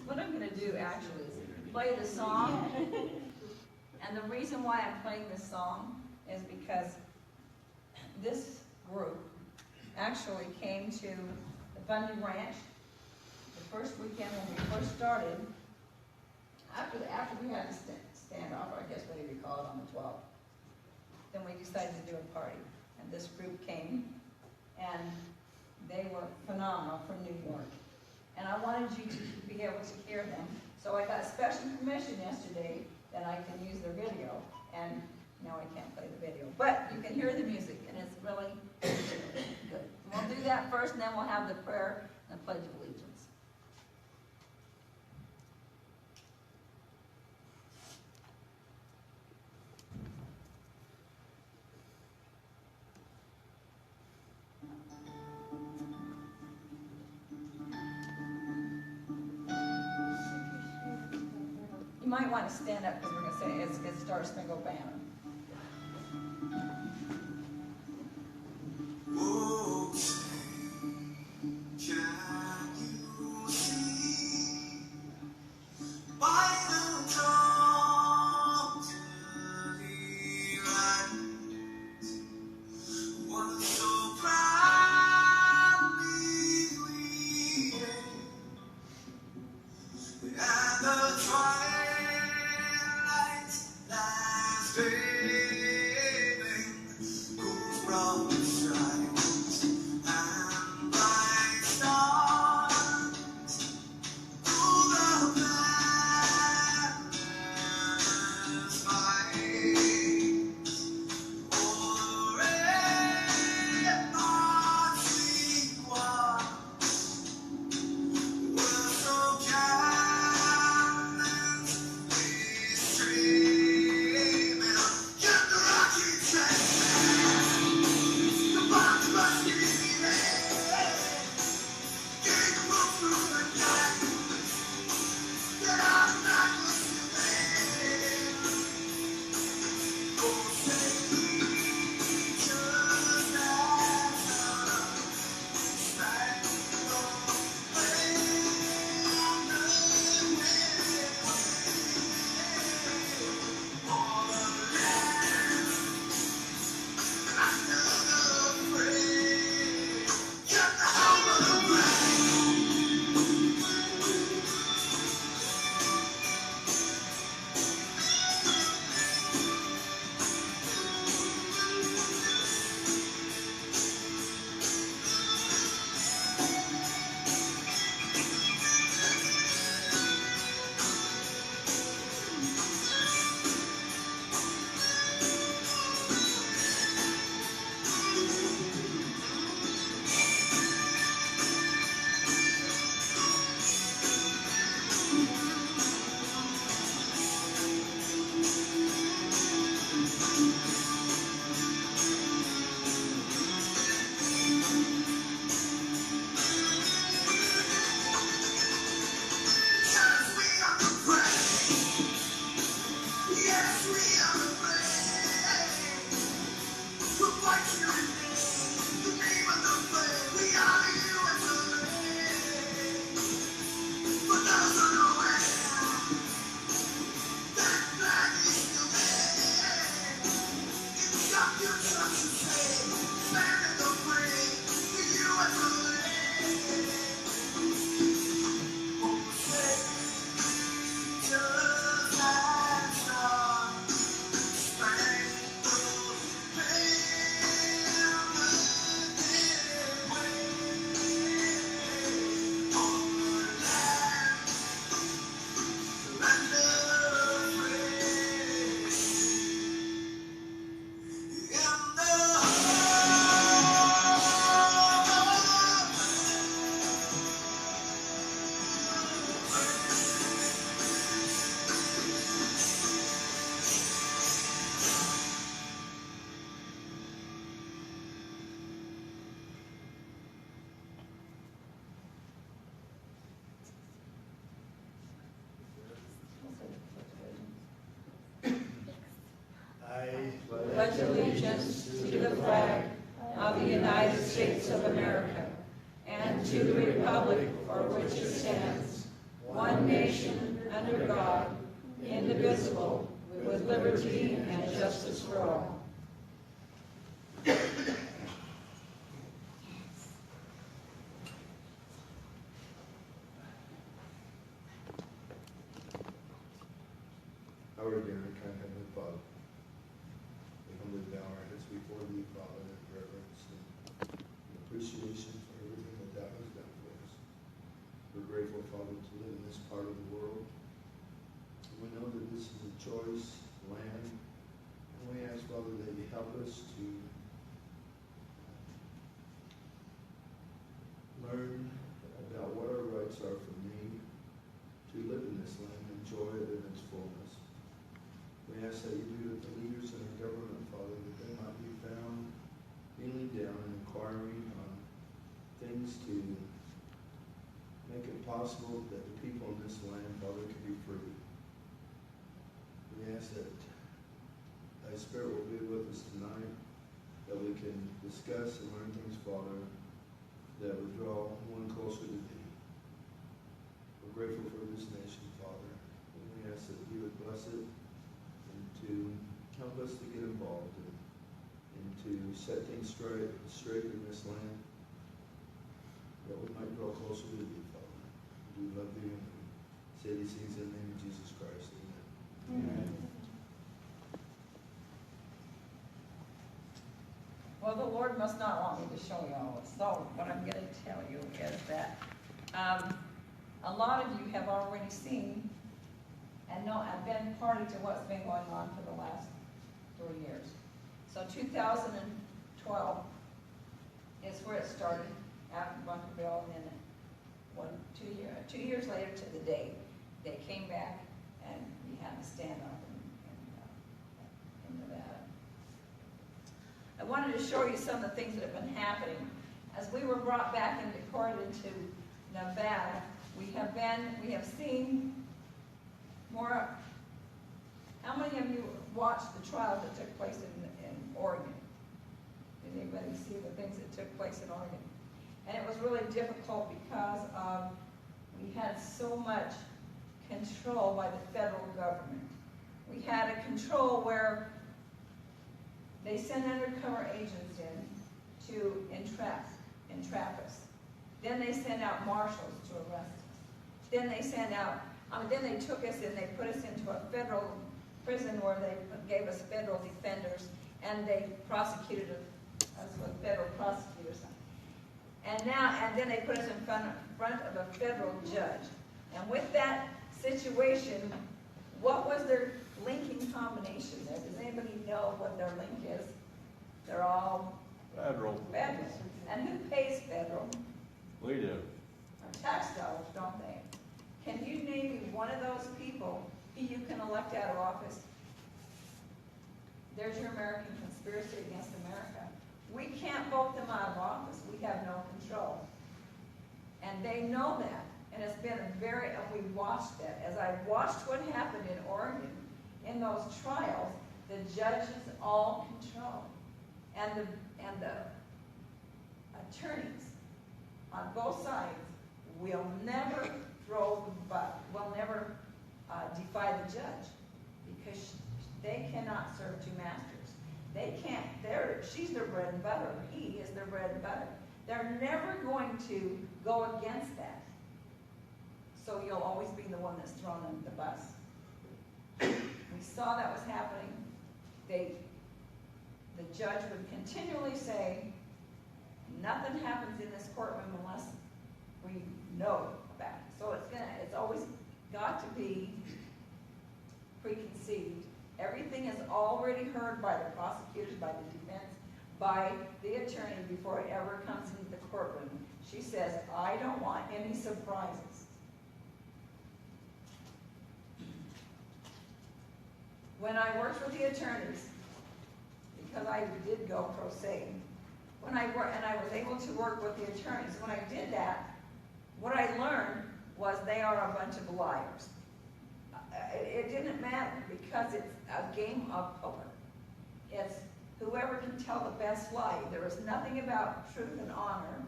what I'm going to do actually is play the song. And the reason why I'm playing this song is because this group actually came to the Bundy Ranch the first weekend when we first started. After we had the standoff, I guess what do you call it, on the 12th, then we decided to do a party. And this group came, and they were phenomenal from New York. And I wanted you to be able to hear them. So I got special permission yesterday that I can use their video. And no, I can't play the video. But you can hear the music, and it's really good. We'll do that first, and then we'll have the prayer and the Pledge of Allegiance. You might want to stand up because we're going to say it's Star Spangled Banner. nation, under God, indivisible, with liberty and justice for all. Our dear and kind Heavenly Father, we humbly bow our heads before Thee, Father, in reverence and appreciation for everything that Thou hast done for us. We're grateful, Father, to live in this part of the world. And we know that this is a choice land, and we ask, Father, that You help us to learn about what our rights are from Thee, to live in this land, enjoy it in its fullness. We ask that You do with the leaders in our government, Father, that they might be found kneeling down and inquiring on things to make it possible that the people in this land, Father, can be free. We ask that Thy Spirit will be with us tonight, that we can discuss and learn things, Father, that would draw one closer to Thee. We're grateful for this nation, Father, and we ask that You would bless it, to help us to get involved and to set things straight in this land, that we might draw closer to Thee, Father. We love Thee and we say these things in the name of Jesus Christ. Amen. Amen. Well, the Lord must not want me to show you all this. So what I'm going to tell you is that a lot of you have already seen and know I've been party to what's been going on for the last 3 years. So 2012 is where it started, after Bunkerville, and then 2 years later to the day, they came back and we had a standoff in Nevada. I wanted to show you some of the things that have been happening. As we were brought back and deported to Nevada, we have seen more. How many of you watched the trials that took place in Oregon? Did anybody see the things that took place in Oregon? And it was really difficult because we had so much control by the federal government. We had a control where they sent undercover agents in to entrap us. Then they sent out marshals to arrest us. Then they sent out then they took us and they put us into a federal prison where they gave us federal defenders, and they prosecuted us with federal prosecutors. And then they put us in front of a federal judge. And with that situation, what was their linking combination there? Does anybody know what their link is? They're all federal. Federal. And who pays federal? We do. Our tax dollars, don't they? Can you name me one of those people who you can elect out of office? There's your American conspiracy against America. We can't vote them out of office. We have no control. And they know that. And it's been and we watched that. As I watched what happened in Oregon, in those trials, the judges all control. And the attorneys on both sides will never will never defy the judge, because they cannot serve two masters. They can't. She's their bread and butter. He is their bread and butter. They're never going to go against that. So you'll always be the one that's thrown under the bus. We saw that was happening. The judge would continually say, nothing happens in this courtroom unless we know about it. So it's always got to be preconceived. Everything is already heard by the prosecutors, by the defense, by the attorney before it ever comes into the courtroom. She says, I don't want any surprises. When I worked with the attorneys, because I did go pro se, and I was able to work with the attorneys, when I did that, what I learned was they are a bunch of liars. It didn't matter, because it's a game of poker. It's whoever can tell the best lie. There is nothing about truth and honor.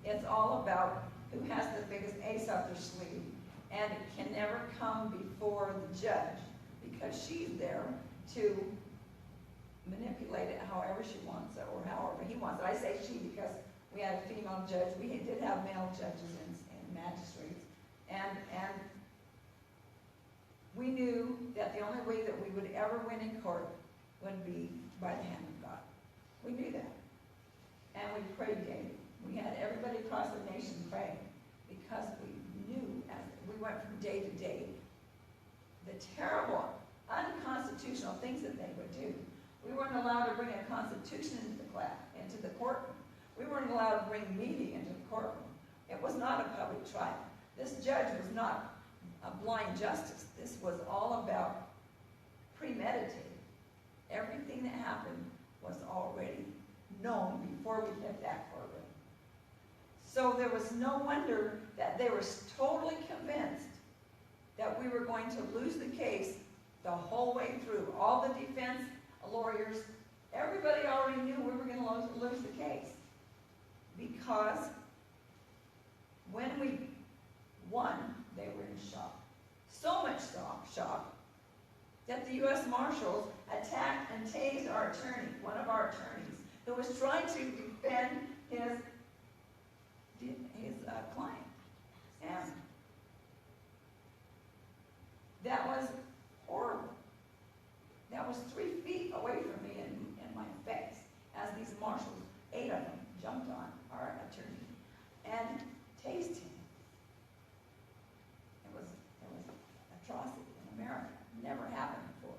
It's all about who has the biggest ace up their sleeve. and it can never come before the judge because she's there to manipulate it however she wants it or however he wants it. I say she because we had a female judge. We did have male judges and magistrates. And we knew that the only way that we would ever win in court would be by the hand of God. We knew that. And we prayed daily. We had everybody across the nation pray because we knew as we went from day to day the terrible, unconstitutional things that they would do. We weren't allowed to bring a constitution into the courtroom. We weren't allowed to bring media into the courtroom. It was not a public trial. This judge was not a blind justice. This was all about premeditated. Everything that happened was already known before we hit that courtroom. So there was no wonder that they were totally convinced that we were going to lose the case the whole way through. All the defense lawyers, everybody already knew we were going to lose the case. Because when we won, they were in shock. So much shock that the U.S. Marshals attacked and tased our attorney, one of our attorneys, who was trying to defend his client. And that was horrible. That was 3 feet away from me in my face as these marshals, 8 of them, jumped on our attorney and tased him. It was atrocity in America. Never happened before.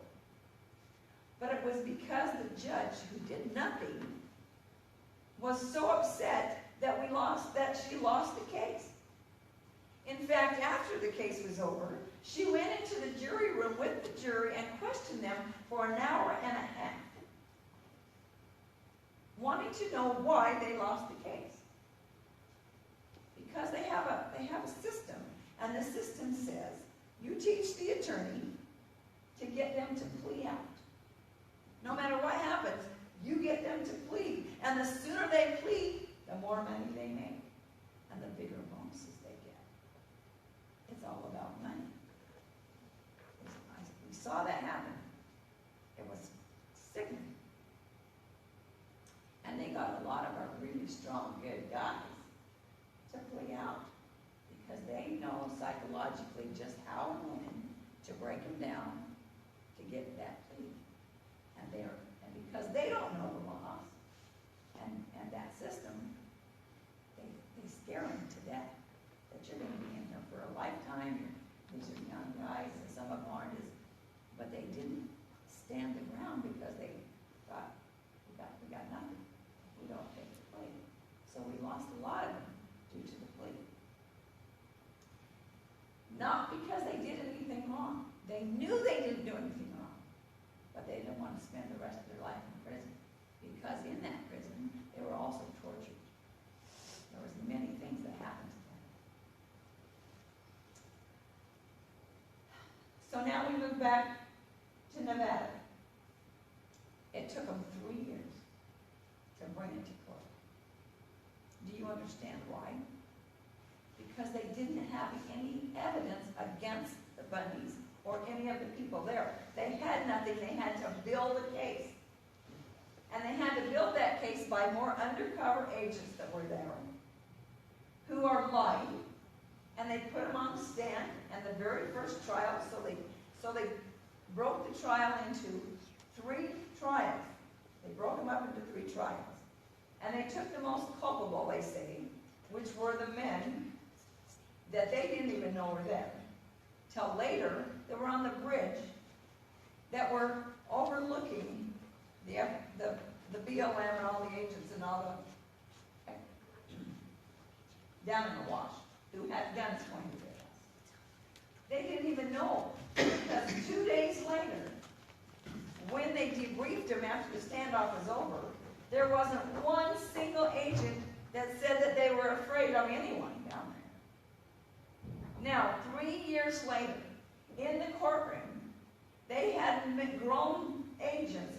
But it was because the judge who did nothing was so upset that she lost the case. In fact, after the case was over, she went into the jury room with the jury and questioned them for an hour and a half, wanting to know why they lost the case. Because they have a system, and the system says you teach the attorney to get them to plea out. No matter what happens, you get them to plead. And the sooner they plead, the more money they make and the bigger bonuses they get. It's all about money. We saw that happen. It was sickening. And they got a lot of our really strong, good guys to plea out because they know psychologically just how and when to break them down to get that plea. And because they don't know the laws and that system, they scare them to death that you're going to be in there for a lifetime. These are young guys, and some of them aren't but they didn't stand the ground because they thought, we got nothing. We don't take the plea. So we lost a lot of them due to the plea. Not because they did anything wrong. They knew they didn't do anything wrong. But they didn't want to spend the rest of their life in prison. Because in that prison, they were also tortured. There was many things that happened to them. So now we move back to Nevada. It took them 3 years to bring it to court. Do you understand why? Because they didn't have any evidence against the Bundys or any of the people there. They had nothing. They had to build a case. And they had to build that case by more undercover agents that were there who are lying. And they put them on the stand and the very first trial, so they broke the trial into 3 trials. They broke them up into 3 trials. And they took the most culpable, they say, which were the men that they didn't even know were there. Till later, they were on the bridge that were overlooking the BLM and all the agents and all the down in the wash who had guns pointed at us. They didn't even know because 2 days later, when they debriefed them after the standoff was over, there wasn't one single agent that said that they were afraid of anyone down there. Now, 3 years later, in the courtroom, they had grown agents,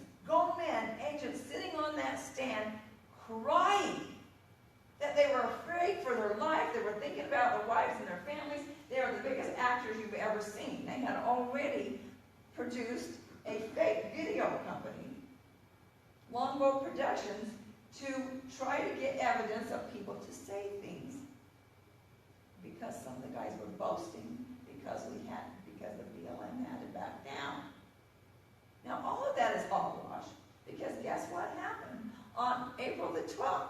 agents sitting on that stand crying that they were afraid for their life. They were thinking about their wives and their families. They were the biggest ever seen. They had already produced a fake video company, Longbow Productions, to try to get evidence of people to say things. Because some of the guys were boasting because the BLM had to back down. Now all of that is hogwash, because guess what happened? On April the 12th,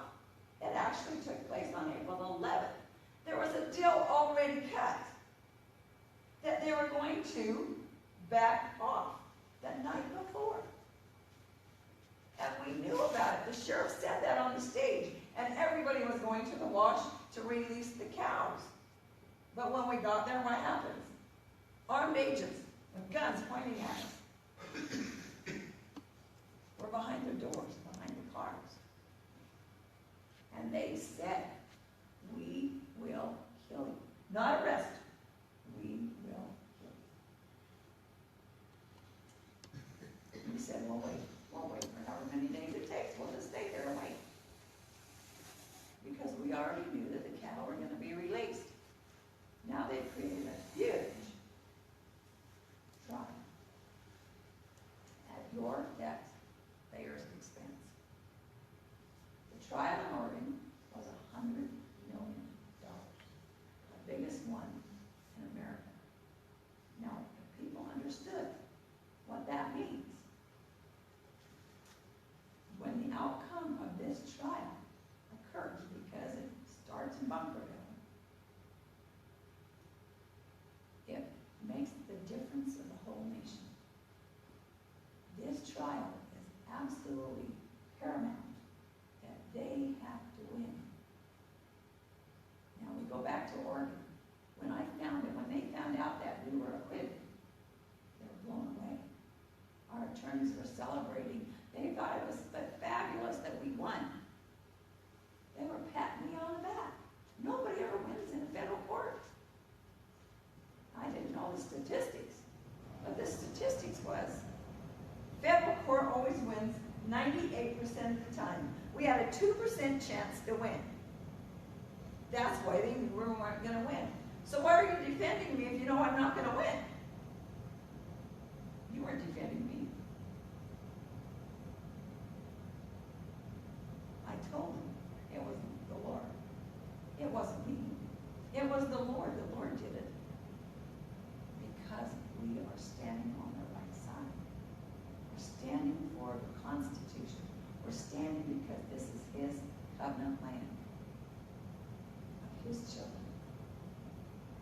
it actually took place on April the 11th. There was a deal already cut that they were going to back off the night before. And we knew about it. The sheriff said that on the stage, and everybody was going to the wash to release the cows. But when we got there, what happens? Armed agents with guns pointing at us. We're behind their doors, behind the cars. And they said, we will kill you. Not arrest you. We will kill you. We said, we'll wait for however many days it takes. We'll just stay there and wait. Because we already knew that the cattle were going to be released. Now they've created a huge trial at your taxpayers' expense. The trial in Oregon was $100 million, the biggest one in America. Now, if people understood what that means, when the outcome of this trial occurs, because it starts in Bunkerville, it makes the difference of the whole nation. This trial is absolutely paramount that they have to win. Now we go back to Oregon. When they found out that we were acquitted, they were blown away. Our attorneys were celebrating. They thought it was fabulous that we won. They were patting me on the back. Nobody ever wins in a federal court. I didn't know the statistics, but the statistics was federal court always wins 98% of the time. We had a 2% chance to win. That's why they knew we weren't going to win. So why are you defending me if you know I'm not going to win? You weren't defending me. I told them it was the Lord. It wasn't me. It was the Lord. The Lord did it. Because we are standing on the right side. We're standing for the Constitution. We're standing because this is His covenant land of His children.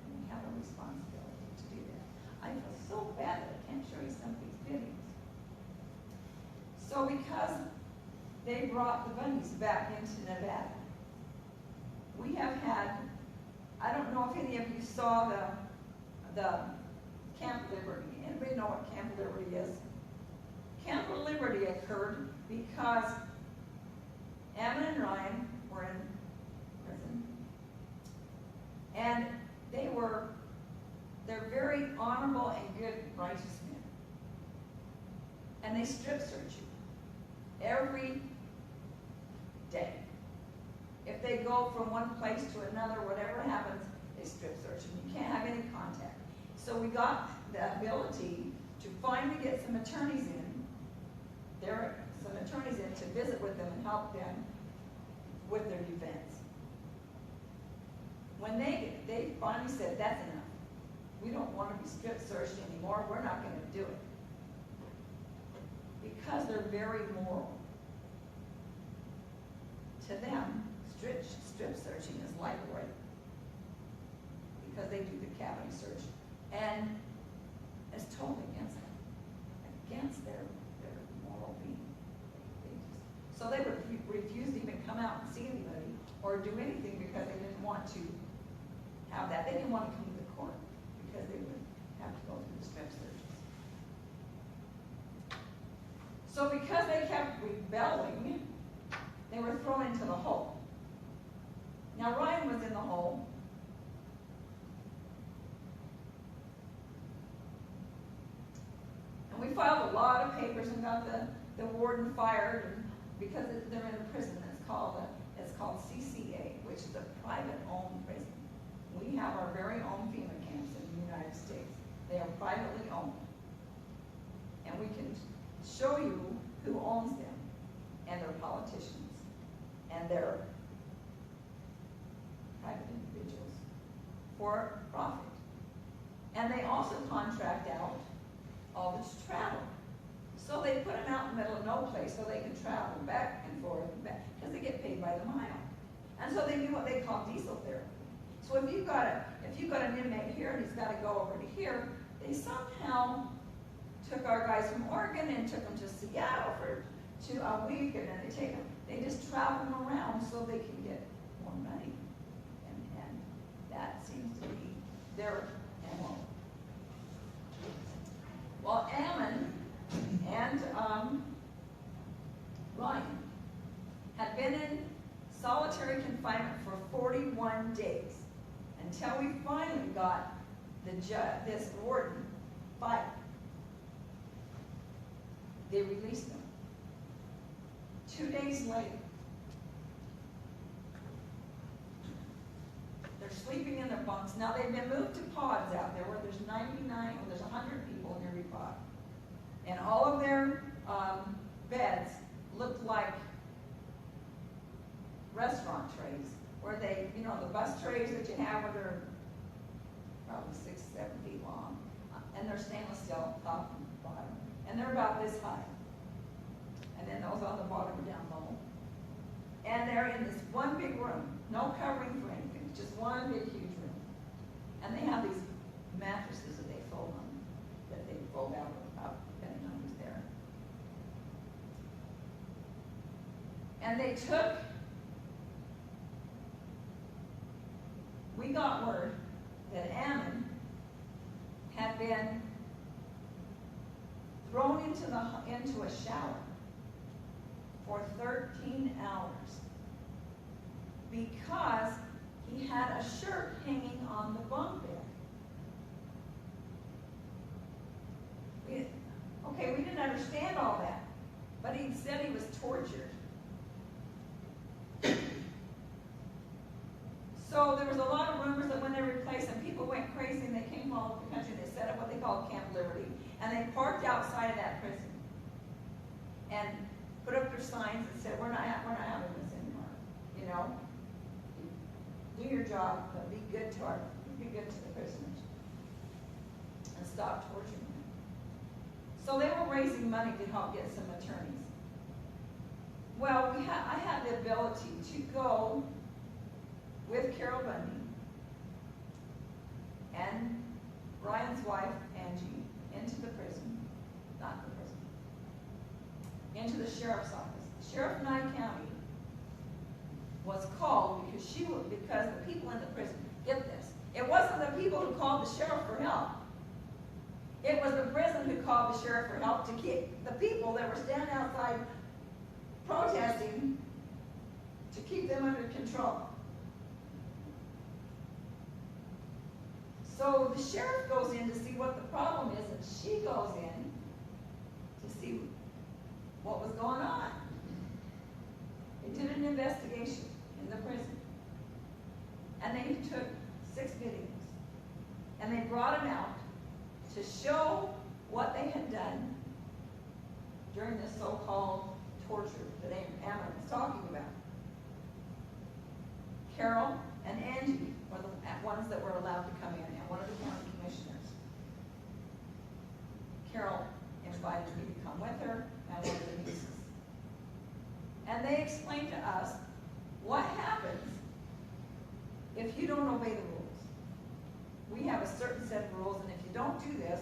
And we have a responsibility to do that. I feel so bad that I can't show you some of these videos. So because they brought the Bundys back into Nevada, we have had, I don't know if any of you saw the Camp Liberty. Anybody know what Camp Liberty is? Camp Liberty occurred because Ammon and Ryan were in prison, and they're very honorable and good, righteous men. And they strip search you every day. If they go from one place to another, whatever happens, they strip search you. You can't have any contact. So we got the ability to finally get some attorneys in. There are some attorneys in to visit with them and help them with their defense. When they finally said, that's enough. We don't want to be strip searched anymore. We're not going to do it. Because they're very moral. To them, strip searching is like rape. Because they do the cavity search. And it's totally against them. Against their moral being. So they would refuse to even come out and see anybody or do anything because they didn't want to have that. They didn't want to come to the court because they would have to go through the strip searches. So because they kept rebelling, they were thrown into the hole. Now Ryan was in the hole. And we filed a lot of papers and got the warden fired, and because they're in a prison that's called CCA, which is a private-owned prison. We have our very own FEMA camps in the United States. for profit. And they also contract out all this travel. So they put them out in the middle of no place so they can travel back and forth and back, because they get paid by the mile. And so they do what they call diesel therapy. So if you've got an inmate here and he's got to go over to here, they somehow took our guys from Oregon and took them to Seattle for a week, and then they just travel them around so they can get more money. And that seems to be their MO. Well, Ammon and Ryan had been in solitary confinement for 41 days until we finally got this warden fired. They released them. 2 days later, they're sleeping in their bunks. Now they've been moved to pods out there where there's 100 people in every pod. And all of their beds looked like restaurant trays, where they, the bus trays that you have where they're probably 6-7 feet long, and they're stainless steel top and bottom, and they're about this high. And then those on the bottom are down low. And they're in this one big room, no covering for anything, just one big huge room. And they have these mattresses that they fold out depending on who's there. And we got word that Ammon had been thrown into a shower for 13 hours because he had a shirt hanging on the bunk bed. We didn't understand all that, but he said he was tortured. So there was a lot of rumors that when they replaced him, people went crazy and they came from all over the country. They set up what they called Camp Liberty, and they parked outside of that prison and put up their signs that said, "We're not having this anymore. Do your job, but be good to the prisoners, and stop torturing them." So they were raising money to help get some attorneys. Well, I had the ability to go with Carol Bundy and Ryan's wife, Angie, into the prison, into the sheriff's office. The sheriff of Nye County was called because the people in the prison, get this, it wasn't the people who called the sheriff for help. It was the prison who called the sheriff for help to keep the people that were standing outside protesting, to keep them under control. So the sheriff goes in to see what the problem is, and she goes in to see what was going on. They did an investigation in the prison, and they took 6 videos, and they brought them out to show what they had done during this so-called torture that Ammon was talking about. Carol and Angie were the ones that were allowed to come in, and one of the county commissioners. Carol invited me to come with her, and one of the nieces. And they explained to us what happens if you don't obey the rules. We have a certain set of rules, and if you don't do this,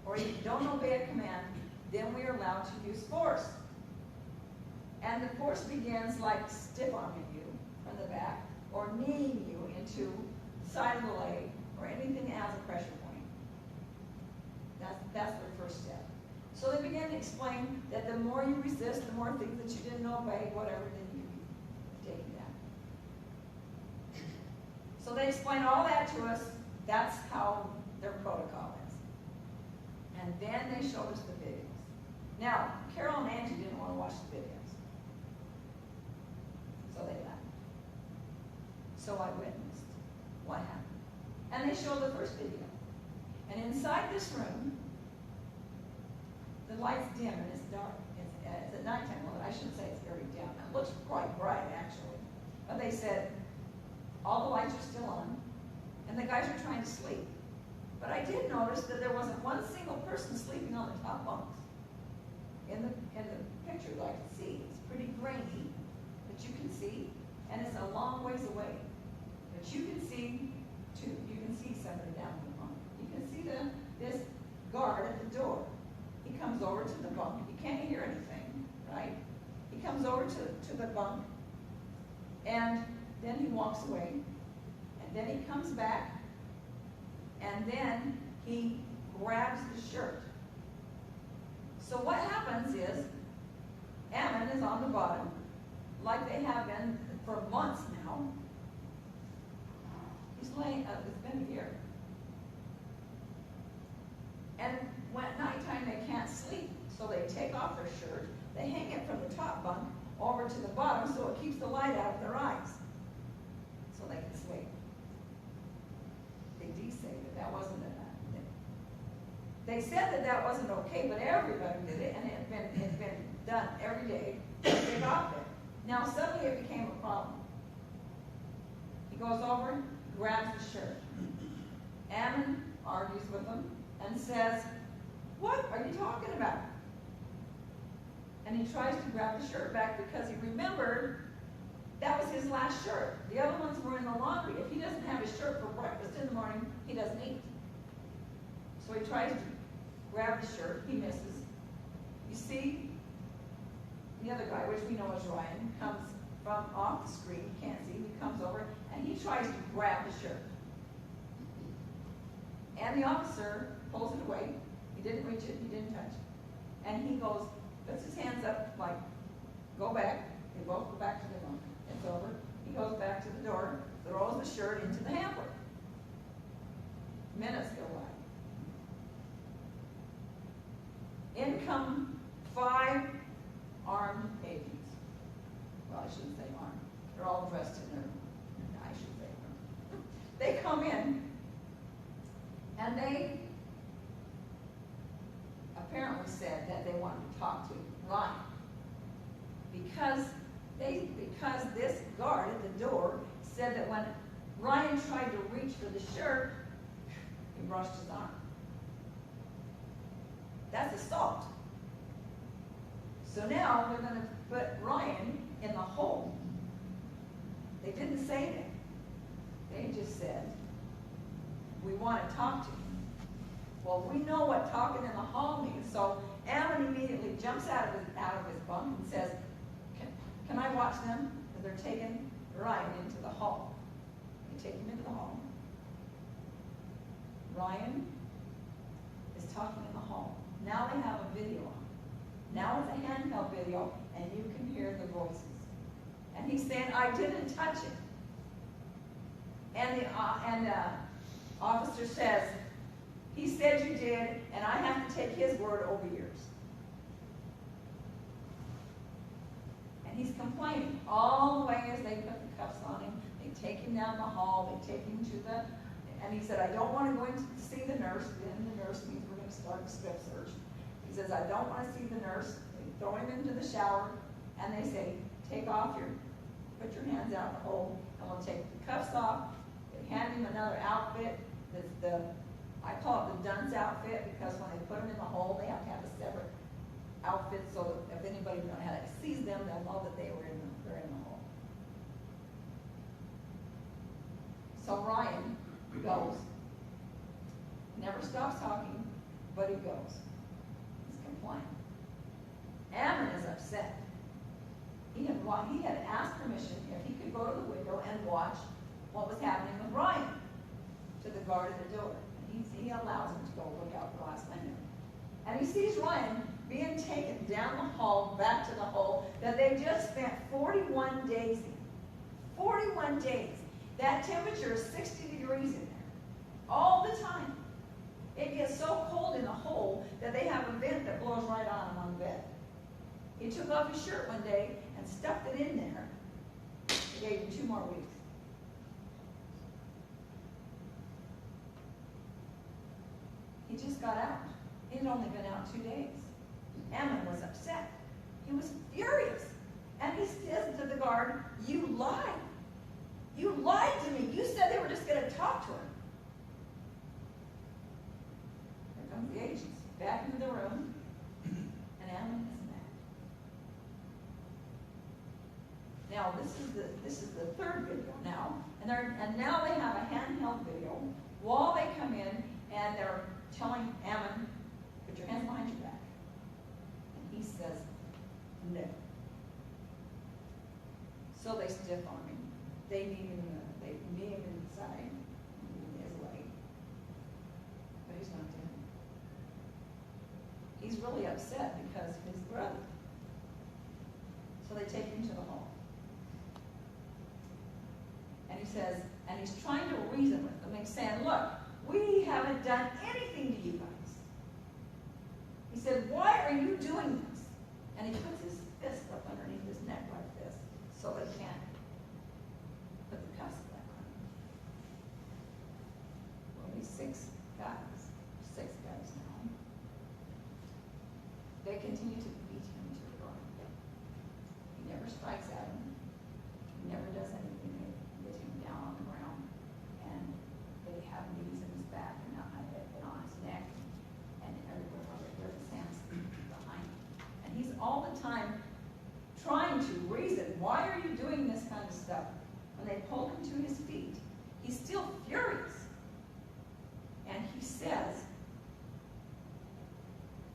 or if you don't obey a command, then we are allowed to use force. And the force begins like stiff-arming you from the back, or kneeing you into the side of the leg, or anything that has a pressure point. That's their first step. So they began to explain that the more you resist, the more things that you didn't obey, whatever, then you be taken down. So they explained all that to us. That's how their protocol is. And then they showed us the videos. Now, Carol and Angie didn't want to watch the videos, so they left. So I witnessed what happened. And they showed the first video. And inside this room, the light's dim and it's dark. It's at nighttime. Well, I shouldn't say it's very dim. It looks quite bright, actually. But they said, all the lights are still on. and the guys are trying to sleep. But I did notice that there wasn't one single person sleeping on the top bunks. In the picture that I can see, it's pretty grainy, but you can see, and it's a long ways away. But you can see somebody down the bunk. You can see this guard at the door. He comes over to the bunk. You can't hear anything, right? He comes over to the bunk, and then he walks away, and then he comes back, and then he grabs the shirt. So what happens is, Ammon is on the bottom, like they have been for months now. He's laying, it's been a year. And when at nighttime they can't sleep, so they take off their shirt, they hang it from the top bunk over to the bottom so it keeps the light out of their eyes, so they can sleep. They did say that wasn't enough. They said that wasn't okay, but everybody did it, and it had been done every day. They got it. Now suddenly it became a problem. He goes over, grabs the shirt. Ammon argues with him and says, "What are you talking about?" And he tries to grab the shirt back because he remembered that was his last shirt. The other ones were in the laundry. If he doesn't have his shirt for breakfast in the morning, he doesn't eat. So he tries to grab the shirt. He misses. You see, the other guy, which we know is Ryan, comes from off the screen. You can't see him. He comes over, and he tries to grab the shirt. And the officer pulls it away. He didn't reach it. He didn't touch it. And he goes, puts his hands up like, go back. They both go back to the bunk. It's over. He goes back to the door, throws the shirt into the hamper. Minutes go by. In come 5 armed agents. Well, I shouldn't say armed. They're all dressed in their, I should say armed. They come in, and they apparently said that they wanted to talk to Ryan because this guard at the door said that when Ryan tried to reach for the shirt, he brushed his arm. That's assault. So now they're going to put Ryan in the hole. They didn't say that. They just said, "We want to talk to you." Well, we know what talking in the hall means. So Ammon immediately jumps out of his bunk and says, "Can I watch them?" Because they're taking Ryan into the hall. They take him into the hall. Ryan is talking in the hall. Now they have a video on. Now it's a handheld video, and you can hear the voices. And he's saying, "I didn't touch it." And the officer says, "He said you did, and I have to take his word over yours." And he's complaining all the way as they put the cuffs on him. They take him down the hall. They take him to the, and he said, "I don't want to go in to see the nurse." Then the nurse means we're going to start a strip search. He says, "I don't want to see the nurse." They throw him into the shower, and they say, put your hands out in the hole, and we'll take the cuffs off. They hand him another outfit. I call it the dunce outfit because when they put them in the hole, they have to have a separate outfit so that if anybody sees them, they'll know that they're in the hole. So Ryan goes. Never stops talking, but he goes. He's complaining. Ammon is upset. He had asked permission if he could go to the window and watch what was happening with Ryan to the guard at the door. And he allows him to go look out the last window. And he sees Ryan being taken down the hall, back to the hole that they just spent 41 days in. 41 days. That temperature is 60 degrees in there. All the time. It gets so cold in the hole that they have a vent that blows right on him on the bed. He took off his shirt one day and stuffed it in there. They gave him 2 more weeks. He just got out. He had only been out 2 days. Ammon was upset. He was furious. And he says to the guard, "You lied. You lied to me. You said they were just going to talk to him. comes the agents back into the room, and Ammon is mad. Now this is the third video now, and now they have a handheld video while they come in, and they're telling Ammon, put your hands behind your back. And he says, no. So they stiff arm him. They knee him inside, in his leg. But he's not dead. He's really upset because of his brother. So they take him to the hall. And he says, and he's trying to reason with them. He's saying, look, we haven't done anything to you guys. He said, why are you doing this? And he puts his fist up underneath his neck like this so they can't put the cuffs back on him. Well, he's six guys now. They continue to beat him to the ground. He never strikes at him. He never does anything to get him down on the ground. And they have knees in his back and on his neck and everywhere where his hands behind him. And he's all the time trying to reason, why are you doing this kind of stuff? When they pull him to his feet, he's still furious. And he says,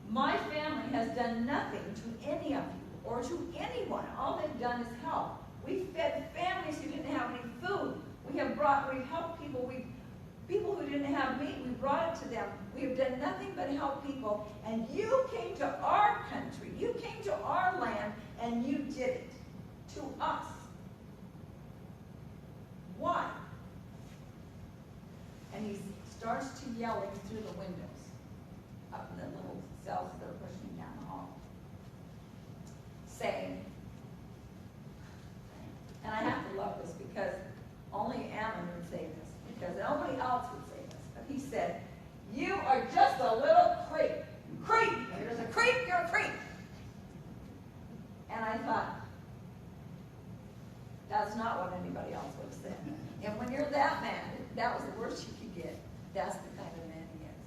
my family has done nothing to any of you or to anyone. All they've done is help. We've fed families who didn't have any food. We've helped people. People who didn't have meat, we brought it to them. We have done nothing but help people. And you came to our country. You came to our land, and you did it to us. Why? And he starts to yelling through the windows up in the little cells that are pushing down the hall, saying, and I have to love this because only Ammon would say this, because nobody else would say this. But he said, you are just a little creep. Creep! There's a creep, you're a creep. And I thought, that's not what anybody else would have said. And when you're that mad, that was the worst you could get. That's the kind of man he is.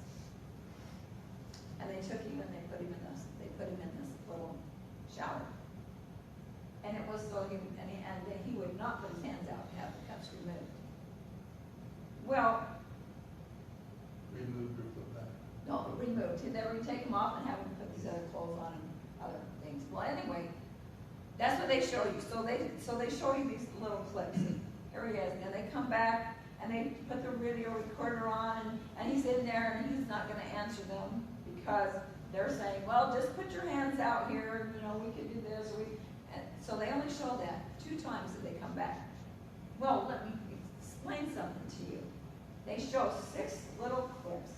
And they took him and they put him in this little shower. And it was so he would not put his hands out to have the cuffs removed. Well, Removed or put back? no, removed. They would take him off and have him put these other clothes on and other things. Well, anyway, that's what they show you. So they show you these little clips. Here he is. And they come back and they put the video recorder on, and he's in there and he's not going to answer them because they're saying, well, just put your hands out here. We could do this. And so they only show that 2 times that they come back. Well, let me explain something to you. They show 6 little clips,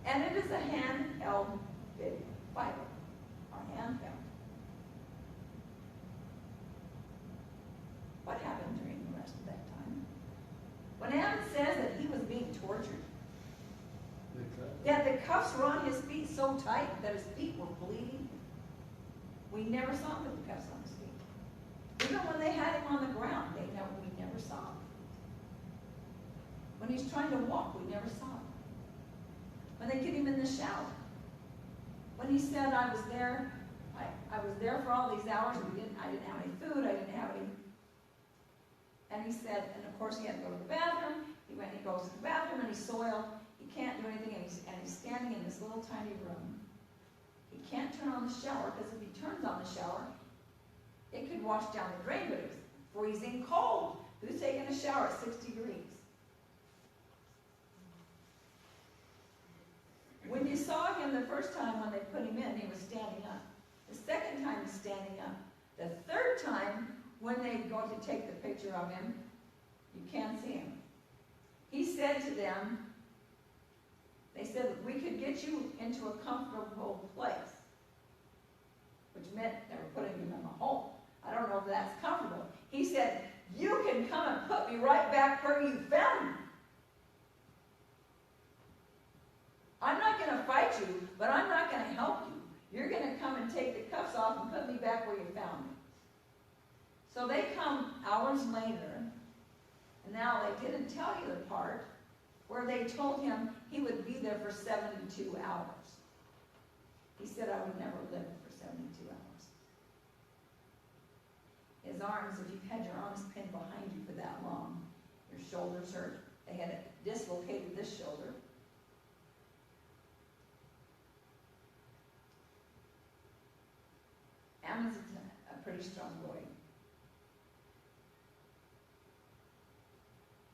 and it is a handheld video, Bible, or handheld. What happened during the rest of that time? When Ammon says that he was being tortured, that the cuffs were on his feet so tight that his feet were bleeding, we never saw him with the cuffs on his feet. Even when they had him on the ground, we never saw him. When he's trying to walk, we never saw him. When they get him in the shower. When he said, I was there for all these hours, I didn't have any food, I didn't have any. And he said, and of course he had to go to the bathroom. He goes to the bathroom and he's soiled. He can't do anything, and he's standing in this little tiny room. He can't turn on the shower, because if he turns on the shower, it could wash down the drain, but it's freezing cold. Who's taking a shower at 6 degrees? When you saw him the first time when they put him in, he was standing up. The second time he's standing up. The third time, when they go to take the picture of him, you can't see him. He said to them, they said, we could get you into a comfortable place, which meant they were putting him in a hole. I don't know if that's comfortable. He said, you can come and put me right back where you found me. I'm not going to fight you, but I'm not going to help you. You're going to come and take the cuffs off and put me back where you found me. So they come hours later, and now they didn't tell you the part where they told him he would be there for 72 hours. He said, I would never live for 72 hours. His arms, if you've had your arms pinned behind you for that long, your shoulders hurt. They had dislocated this shoulder. Ammon's a pretty strong boy.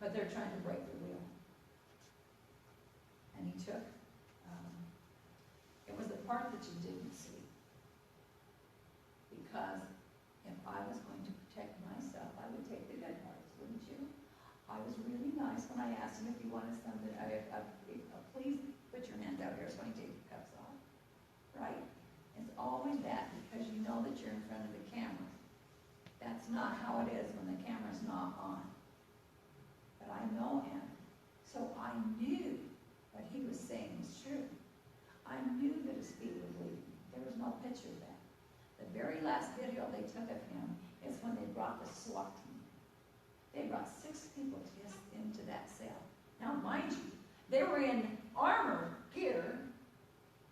But they're trying to break the wheel. And he took, it was the part that you didn't see. Because if I was going to protect myself, I would take the good parts, wouldn't you? I was really nice when I asked him if he wanted something. Please put your hand out here so I can take the cuffs off. Right? It's always that because you know that you're in front of the camera. That's not how it is when the camera's not on. But I know him. So I knew what he was saying was true. I knew that his feet were bleeding. There was no picture of that. The very last video they took of him is when they brought the SWAT team. They brought 6 people into that cell. Now, mind you, they were in armor gear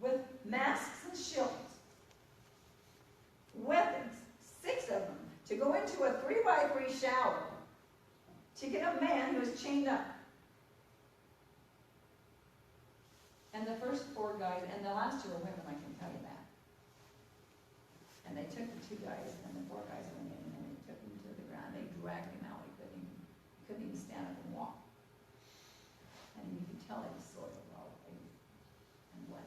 with masks and shields, weapons, 6 of them, to go into a 3x3 shower to get a man who was chained up. And the first 4 guys, and the last 2 were women, I can tell you that. And they took the 2 guys, and the 4 guys went in, and they took him to the ground. They dragged him out. He couldn't even stand up and walk. And you could tell he was sort of all over and wet.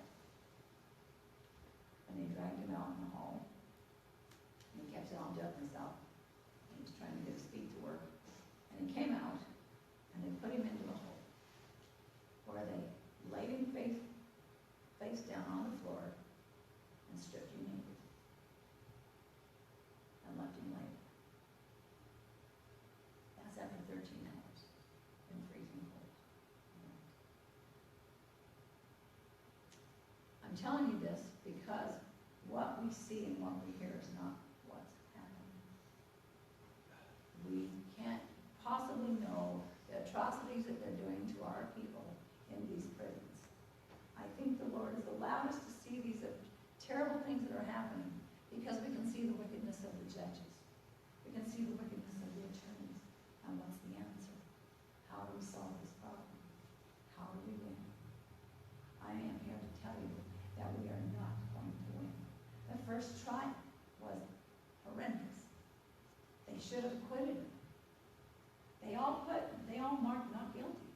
And they dragged him out in the hall. And he kept it all up himself. He was trying to get his feet to work. And he came out, and they put him into the hole, where they laid him face down on the floor and stripped him naked and left him lay. That's after 13 hours in freezing cold. I'm telling you this because what we see and what we hear is not what's happening. We can't possibly know the atrocities that they're doing to our people in these prisons. I think the Lord has allowed us to see these terrible things that are happening because we can see the wickedness of the judges. We can see the wickedness of the attorneys. And what's the answer? How do we solve this problem? How do we win? I am here to tell you that we are not going to win. The first trial was horrendous. They should have acquitted him. They all marked not guilty.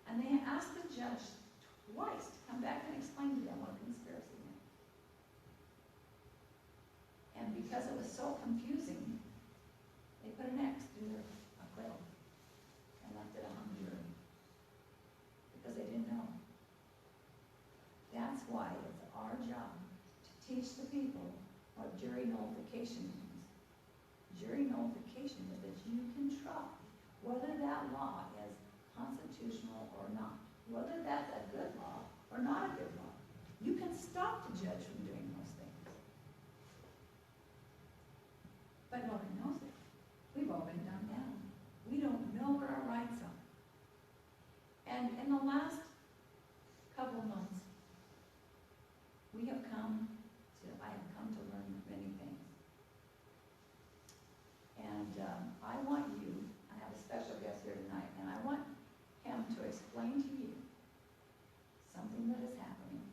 And they asked the judge twice to come back and explain to them what a conspiracy meant. And because it was so confusing, they put an X through their acquittal and left it a hung jury. Because they didn't know. That's why it's our job to teach the people what jury nullification means. Jury nullification is that you can try whether that law is constitutional or not, whether that's a good law or not a good law. You can stop the judge from doing those things. But nobody knows it. We've all been dumbed down. We don't know what our rights are. And in the last couple of months, I have come to learn many things. And I want you, I have a special guest here tonight, and I want him to explain to you something that is happening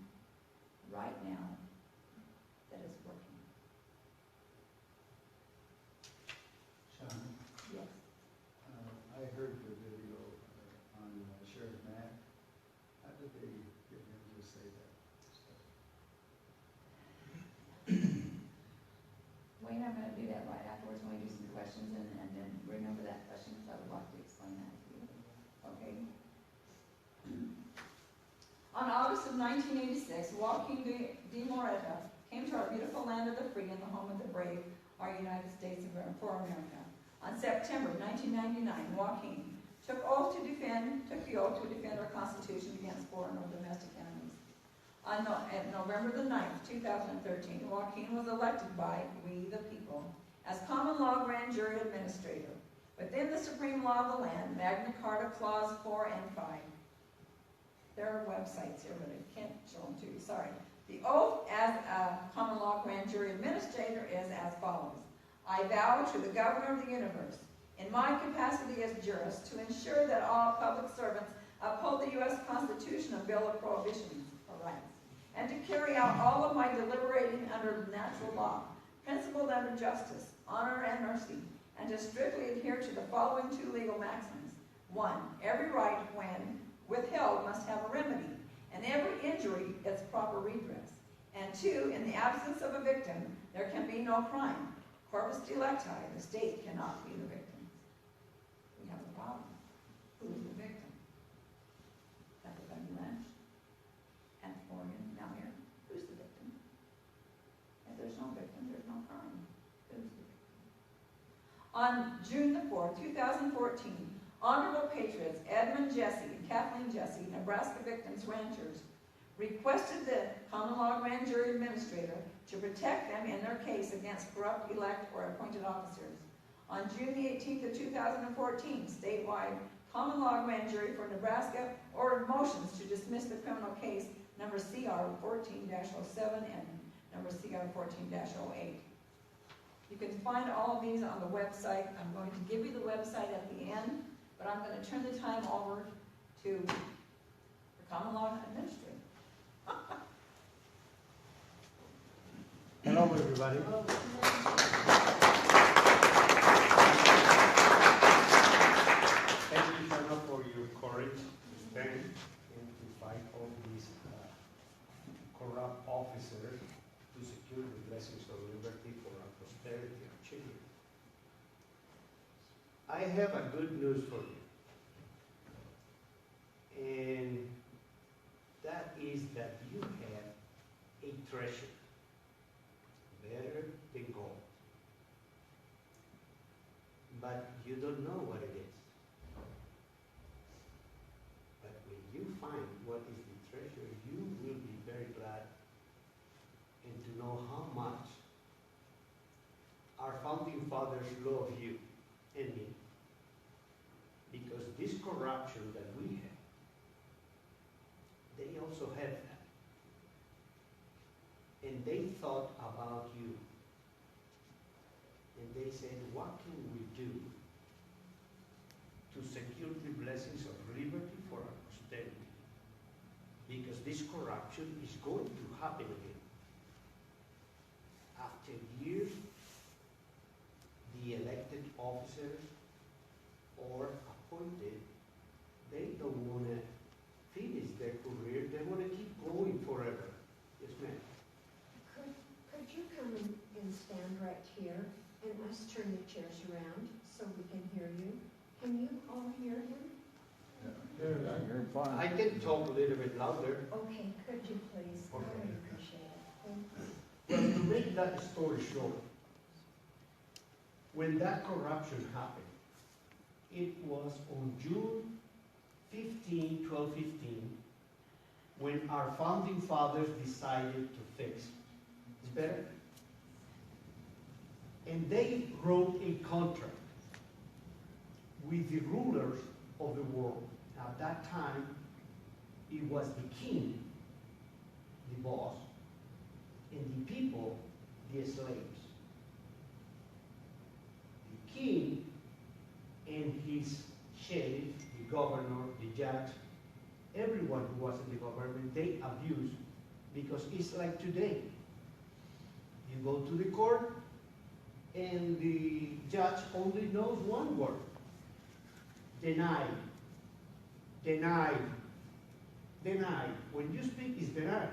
right now that is working. Shawna, Yes. I heard the video on Sheriff Mack. How did they get him to say that stuff? Wayne, I'm going to do that right afterwards when we do some questions, and then remember that question because I would like to explain that to you. Okay? On August of 1986, Joaquin de Moreta came to our beautiful land of the free and the home of the brave, our United States for America. On September 1999, Joaquin took the oath to defend our Constitution against foreign or domestic enemies. On November the 9th, 2013, Joaquin was elected by we the people as common law grand jury administrator within the supreme law of the land, Magna Carta Clause 4 and 5. There are websites here, but I can't show them to you, sorry. The oath as a common law grand jury administrator is as follows. I vow to the governor of the universe, in my capacity as jurist, to ensure that all public servants uphold the U.S. Constitution and Bill of Prohibitions or rights, and to carry out all of my deliberating under natural law, principled under justice, honor, and mercy, and to strictly adhere to the following two legal maxims. 1. Every right, when withheld, must have a remedy, and every injury its proper redress. And 2. In the absence of a victim, there can be no crime. Corpus delicti, the state cannot be the victim. We have a problem. Who is the victim? Everybody lynched. And Oregon, now here, who's the victim? If there's no victim, there's no crime. Who's the victim? On June the 4th, 2014, Honorable Patriots Edmund Jesse and Kathleen Jesse, Nebraska Victims Ranchers, requested the common law grand jury administrator to protect them in their case against corrupt elect or appointed officers. On June the 18th of 2014, statewide common law grand jury for Nebraska ordered motions to dismiss the criminal case number CR 14-07 and number CR 14-08. You can find all of these on the website. I'm going to give you the website at the end, but I'm going to turn the time over to the common law administrator. Hello, everybody. Thank you, Shawna, for your courage to stand and to fight all these corrupt officers to secure the blessings of liberty for our posterity and children. I have a good news for you. And that is that you have a treasure. Better than gold. But you don't know what it is. But when you find what is the treasure, you will be very glad and to know how much our founding fathers love you and me. Because this corruption that we have, they also had that. And they thought about you. And they said, what can we do to secure the blessings of liberty for our posterity? Because this corruption is going to happen again. After years, the elected officers or appointed, they don't want to finish their career. They want to keep going forever. Yes, ma'am. Could you come and stand right here and us turn the chairs around so we can hear you? Can you all hear him? You're fine. I can talk a little bit louder. Okay, could you please? I Okay. really appreciate it. Thanks. Well, to make that story short, when that corruption happened, it was on June 15, 12-15, when our founding fathers decided to fix it. It's better? And they wrote a contract with the rulers of the world. At that time, it was the king, the boss, and the people, the slaves. The king and his sheriff, the governor, the judge, everyone who was in the government, they abused, because it's like today. You go to the court, and the judge only knows one word: denied, denied, denied. When you speak, it's denied.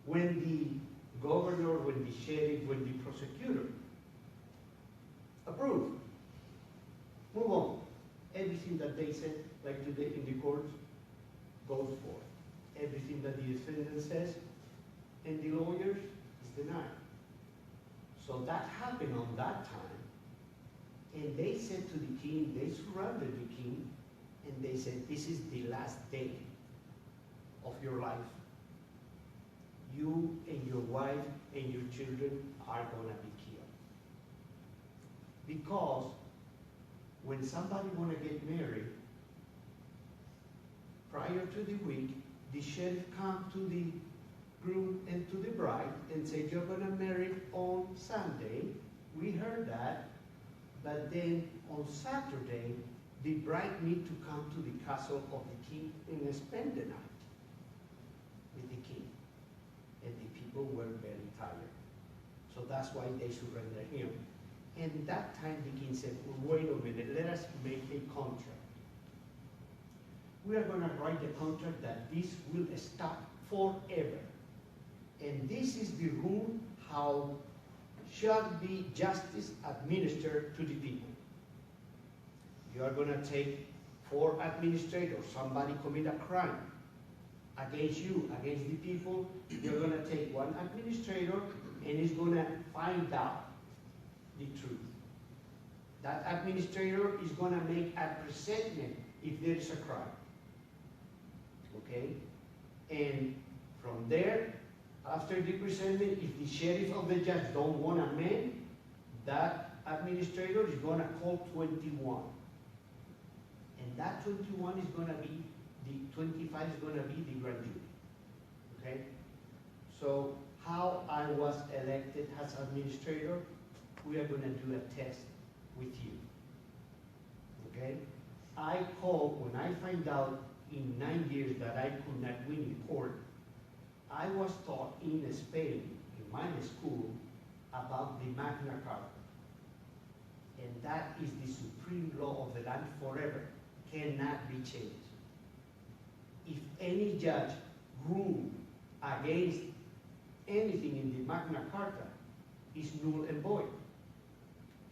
When the governor, when the sheriff, when the prosecutor approve, move on. Everything that they said, like today in the courts, goes for. Everything that the defendant says and the lawyers is denied. So that happened on that time. And they said to the king, they surrounded the king, and they said, this is the last day of your life. You and your wife and your children are going to be killed. Because when somebody want to get married, prior to the week, the sheriff come to the groom and to the bride and say, you're going to marry on Sunday. We heard that. But then on Saturday, the bride need to come to the castle of the king and spend the night with the king. And the people were very tired. So that's why they surrendered him. And that time the king said, well, wait a minute, let us make a contract. We are going to write the contract that this will stop forever. And this is the rule how shall be justice administered to the people. You are going to take 4 administrators, somebody commit a crime against you, against the people, you're going to take 1 administrator and he's going to find out the truth. That administrator is going to make a presentment if there is a crime. Okay? And from there, after the presentment, if the sheriff of the judge don't want to amend, that administrator is going to call 21. And that 21 is going to be, the 25 is going to be the grand jury. Okay? So, how I was elected as administrator, we are going to do a test with you. Okay? I called, when I find out in 9 years that I could not win in court, I was taught in Spain, in my school, about the Magna Carta. And that is the supreme law of the land forever, cannot be changed. If any judge ruled against anything in the Magna Carta, is null and void.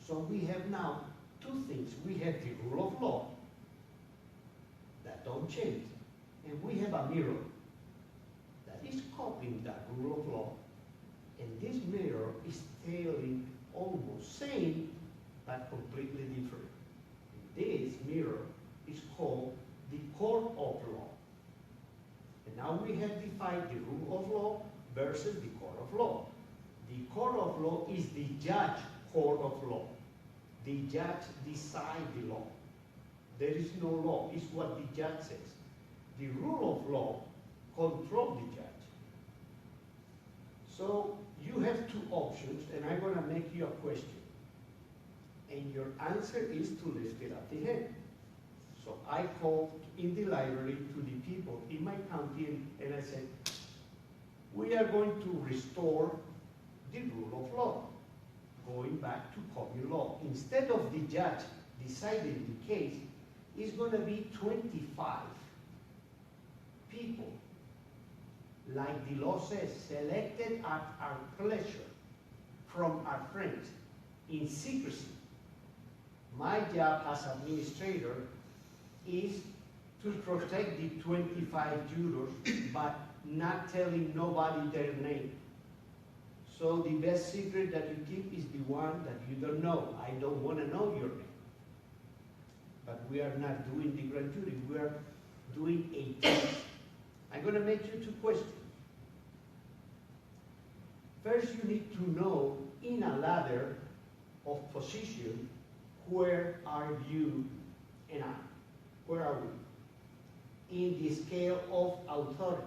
So we have now 2 things. We have the rule of law that don't change, and we have a mirror that is copying that rule of law, and this mirror is telling almost same but completely different. This mirror is called the court of law. And now we have defined the rule of law versus the court of law. The court of law is the judge court of law. The judge decides the law. There is no law, it's what the judge says. The rule of law controls the judge. So you have 2 options, and I'm going to make you a question. And your answer is to lift it up the hand. So I called in the library to the people in my county, and I said, we are going to restore the rule of law, going back to common law. Instead of the judge deciding the case, it's going to be 25 people, like the law says, selected at our pleasure from our friends in secrecy. My job as administrator is to protect the 25 jurors, but not telling nobody their name. So the best secret that you keep is the one that you don't know. I don't want to know your name. But we are not doing the grand jury. We are doing a test. I'm going to make you 2 questions. First, you need to know in a ladder of position, where are you and I? Where are we? In the scale of authority.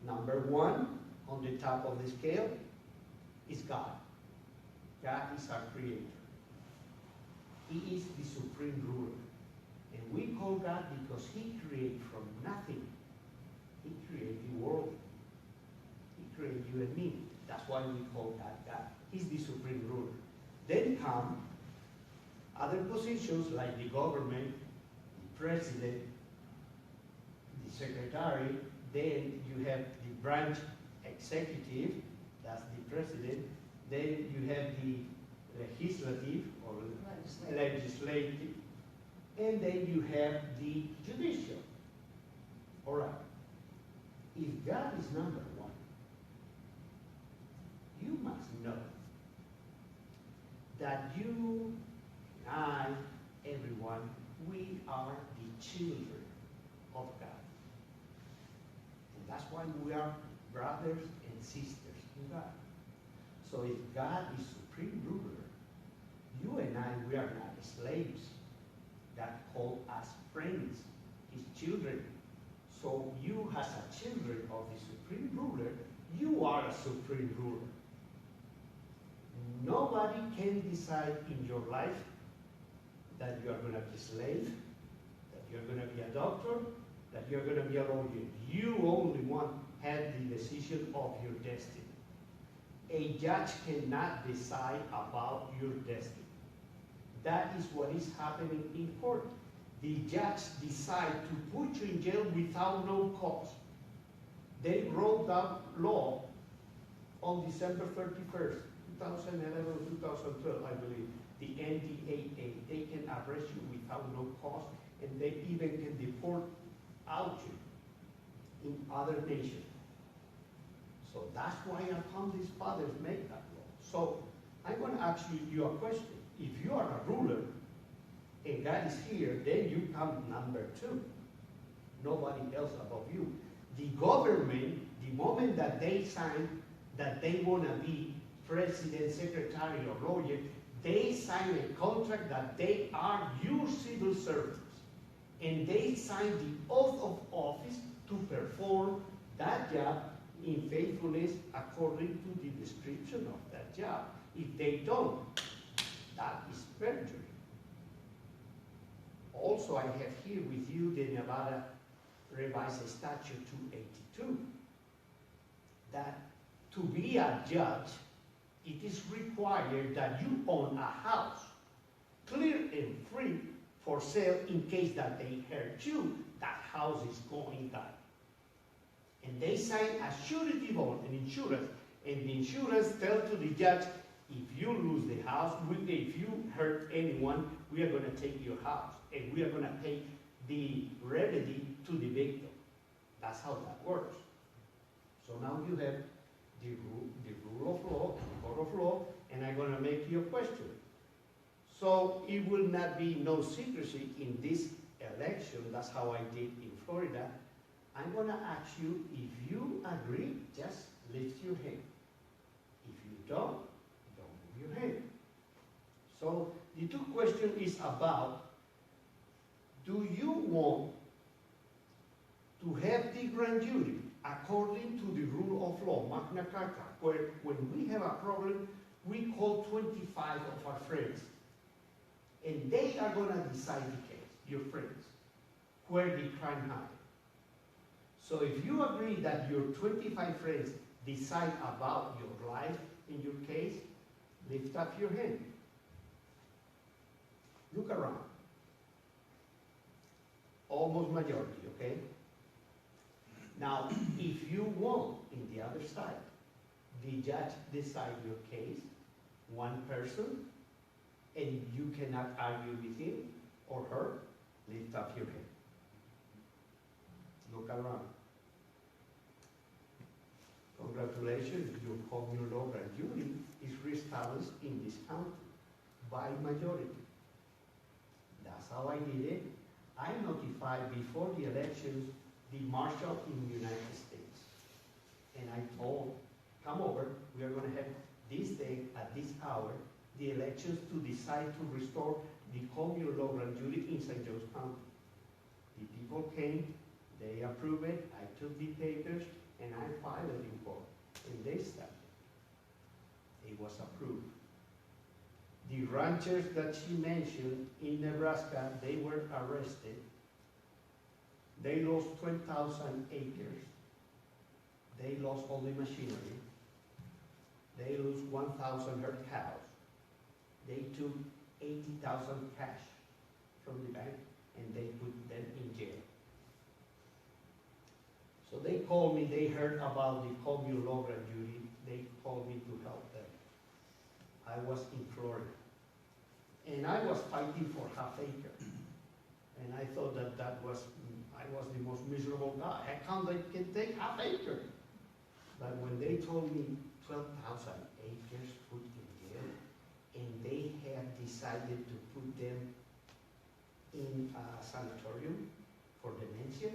Number 1, on the top of the scale, is God. God is our creator. He is the supreme ruler. And we call God because he created from nothing. He created the world. He created you and me. That's why we call God God. He's the supreme ruler. Then come other positions like the government, the president, the secretary. Then you have the branch executive, that's the president. Then you have the legislative or legislative. And then you have the judicial. All right. If God is number 1, you must know that you, I, everyone, we are the children of God. And that's why we are brothers and sisters in God. So if God is supreme ruler, you and I, we are not slaves. God called us friends, his children. So you as a children of the supreme ruler, you are a supreme ruler. Nobody can decide in your life that you are going to be a slave, that you're going to be a doctor, that you're going to be a lawyer. You only one have the decision of your destiny. A judge cannot decide about your destiny. That is what is happening in court. The judge decide to put you in jail without no cause. They wrote that law on December 31st, 2011 or 2012, I believe. The NDAA, they can arrest you without no cause, and they even can deport out you in other nations. So that's why our founding fathers make that law. So I'm going to ask you a question. If you are a ruler and God is here, then you come number 2. Nobody else above you. The government, the moment that they sign that they want to be president, secretary, or lawyer, they sign a contract that they are your civil servants. And they sign the oath of office to perform that job in faithfulness according to the description of that job. If they don't, that is perjury. Also, I have here with you the Nevada Revised Statute 282, that to be a judge, it is required that you own a house, clear and free for sale in case that they hurt you, that house is going down. And they sign a surety bond, an insurance, and the insurance tells to the judge, if you lose the house, if you hurt anyone, we are going to take your house, and we are going to pay the remedy to the victim. That's how that works. So now you have the rule of law, the court of law, and I'm going to make you a question. So it will not be no secrecy in this election. That's how I did in Florida. I'm going to ask you, if you agree, just lift your hand. If you don't move your hand. So the 2 questions is about, do you want to have the grand jury according to the rule of law, Magna Carta, where when we have a problem, we call 25 of our friends, and they are going to decide the case, your friends, where the crime happened. So if you agree that your 25 friends decide about your life in your case, lift up your hand. Look around. Almost majority, okay? Now, if you want, in the other side, the judge decide your case, one person, and you cannot argue with him or her, lift up your hand. Look around. Congratulations, your common law grand jury is reestablished in this county by majority. That's how I did it. I notified before the elections the marshal in the United States. And I told, come over, we are going to have this day at this hour the elections to decide to restore the common law grand jury in St. Joe's County. The people came, they approved it, I took the papers, and I filed it in court. And they started. It was approved. The ranchers that she mentioned in Nebraska, they were arrested. They lost 20,000 acres. They lost all the machinery. They lost 1,000 herd cows. They took 80,000 cash from the bank, and they put them in jail. So they called me, they heard about the common law grand jury, they called me to help them. I was in Florida. And I was fighting for half acre. And I thought that I was the most miserable guy. How come they can take half acre? But when they told me 12,000 acres put in jail, and they have decided to put them in a sanatorium for dementia,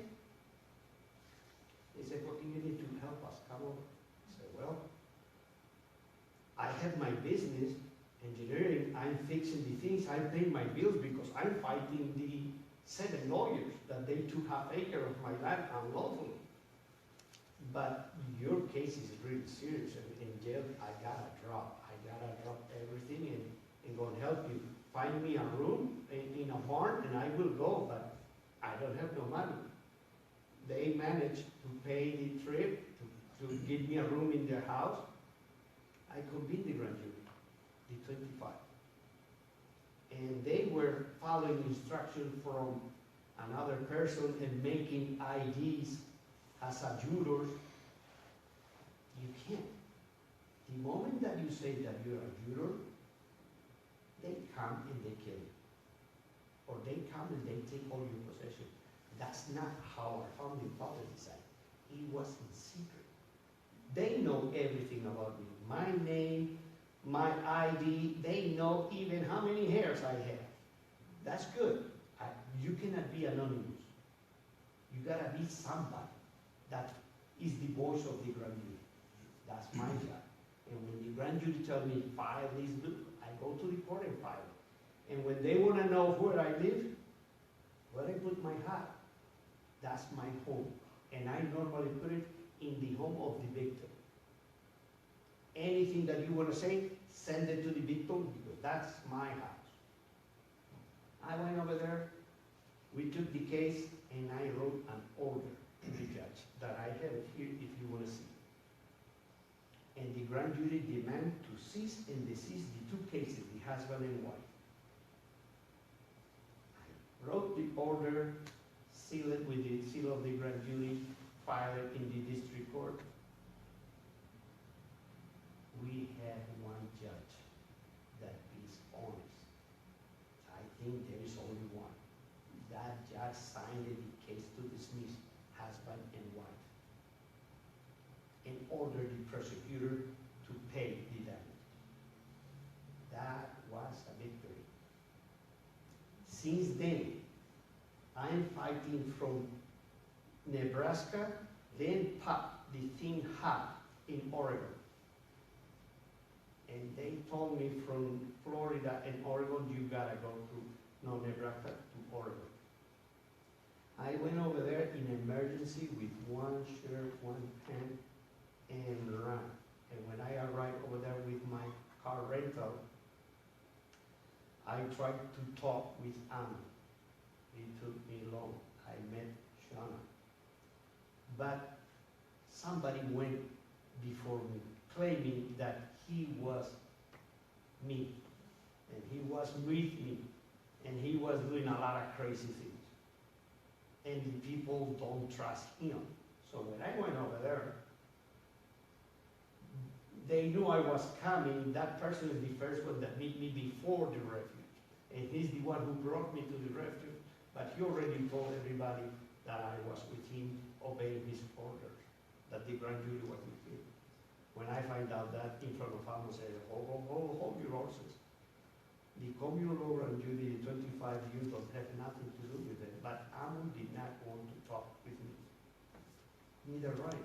they said, what do you need to help us? Come over. I said, well, I have my business, engineering, I'm fixing the things, I'm paying my bills because I'm fighting the 7 lawyers that they took half acre of my land unlawfully. But your case is really serious, and in jail, I gotta drop everything and go and help you. Find me a room in a barn and I will go, but I don't have no money. They managed to pay the trip, to give me a room in their house. I convened the grand jury, the 25. And they were following instruction from another person and making IDs as a juror. You can't. The moment that you say that you're a juror, they come and they kill you. Or they come and they take all your possession. That's not how our founding fathers decided. It was in secret. They know everything about me. My name, my ID, they know even how many hairs I have. That's good. You cannot be anonymous. You gotta be somebody that is the voice of the grand jury. That's my job. And when the grand jury tells me file this bill, I go to the court and file it. And when they want to know where I live, where I put my hat, that's my home. And I normally put it in the home of the victim. Anything that you want to say, send it to the victim, because that's my house. I went over there, we took the case, and I wrote an order to the judge that I have here if you want to see. And the grand jury demanded to cease and desist the 2 cases, the husband and wife. I wrote the order, sealed it with the seal of the grand jury, filed it in the district court. We have one judge that is honest. I think there is only one. That judge signed the case to dismiss husband and wife and ordered the prosecutor to pay the damage. That was a victory. Since then, I am fighting from Nebraska, then the thing happened in Oregon. And they told me from Florida and Oregon, you gotta go to Nebraska to Oregon. I went over there in emergency with 1 shirt, 1 pant, and run. And when I arrived over there with my car rental, I tried to talk with Ammon. It took me long. I met Shawna. But somebody went before me, claiming that he was me, and he was with me, and he was doing a lot of crazy things. And the people don't trust him. So when I went over there, they knew I was coming. That person is the first one that met me before the refuge. And he's the one who brought me to the refuge. But he already told everybody that I was with him, obeying his orders, that the grand jury was with him. When I find out that, in front of Ammon said, hold your horses. The communal law grand jury, 25 years, don't have nothing to do with it. But Ammon did not want to talk with me. Neither right.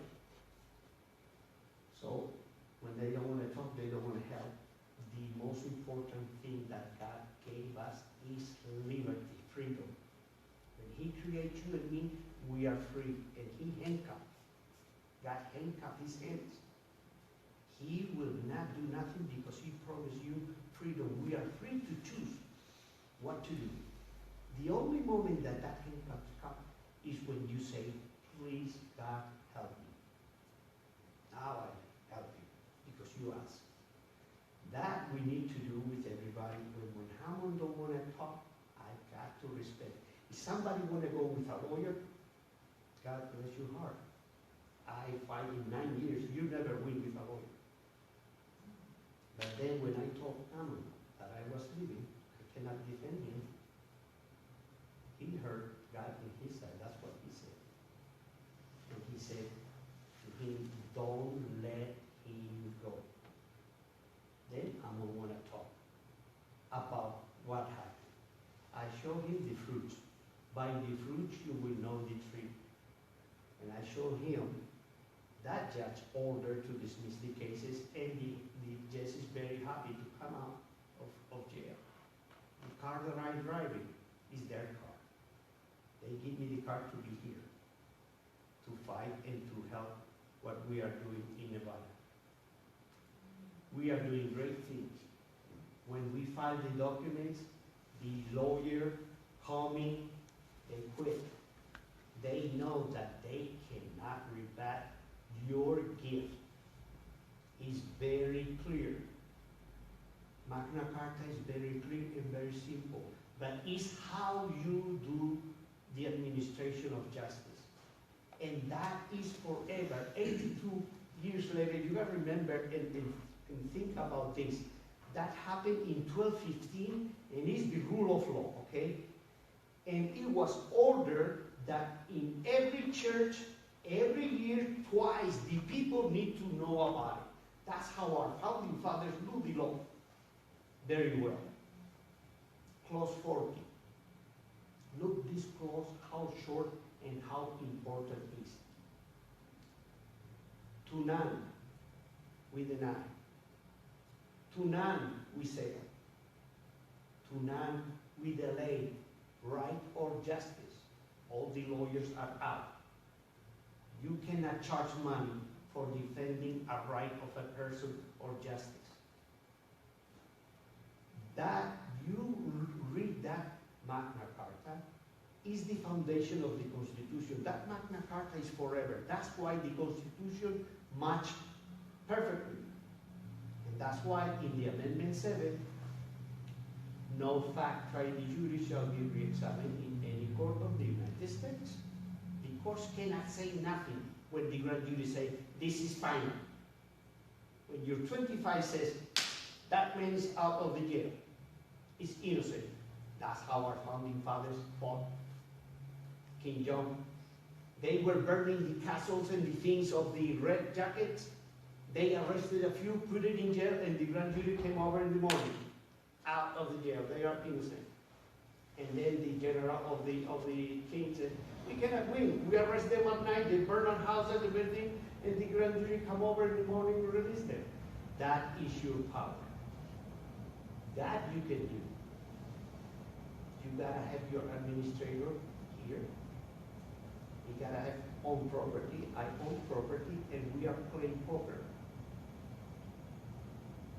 So, when they don't want to talk, they don't want to help. The most important thing that God gave us is liberty, freedom. When He created you and me, we are free. And He handcuffed. God handcuffed His hands. He will not do nothing because He promised you freedom. We are free to choose what to do. The only moment that handcuffs come is when you say, please, God, help me. Now I help you because you ask. That we need to do with everybody. When Ammon don't want to talk, I got to respect. If somebody want to go with a lawyer, God bless your heart. I fight in 9 years. You never win with a lawyer. But then when I told Ammon that I was leaving, I cannot defend him. He heard God in his side. That's what he said. And he said to him, don't let him go. Then Ammon want to talk about what happened. I show him the fruits. By the fruits you will know the tree. And I show him that judge ordered to dismiss the cases, and the judge is very happy to come out of jail. The car that I'm driving is their car. They give me the card to be here, to fight and to help what we are doing in Nevada. We are doing great things. When we file the documents, the lawyer call me, they quit. They know that they cannot rebut your gift. It's very clear. Magna Carta is very clear and very simple, but it's how you do the administration of justice. And that is forever. 82 years later, you gotta remember and think about this. That happened in 1215, and it's the rule of law, okay? And it was ordered that in every church, every year, twice, the people need to know about it. That's how our founding fathers knew the law very well. Clause 40. Look this clause, how short and how important it is. To none, with an I. To none we say, to none we delay right or justice. All the lawyers are out. You cannot charge money for defending a right of a person or justice. That you read that Magna Carta is the foundation of the Constitution. That Magna Carta is forever. That's why the Constitution matched perfectly. And that's why in the Amendment 7, no fact tried the jury shall be re-examined in any court of the United States. The courts cannot say nothing when the grand jury says, this is final. When your 25 says, that man is out of the jail, is innocent. That's how our founding fathers fought. King John. They were burning the castles and the things of the red jackets. They arrested a few, put it in jail, and the grand jury came over in the morning. Out of the jail. They are innocent. And then the general of the king said, we cannot win. We arrest them at night, they burn our house and everything, and the grand jury come over in the morning and release them. That is your power. That you can do. You gotta have your administrator here. You gotta have own property. I own property, and we are playing poker.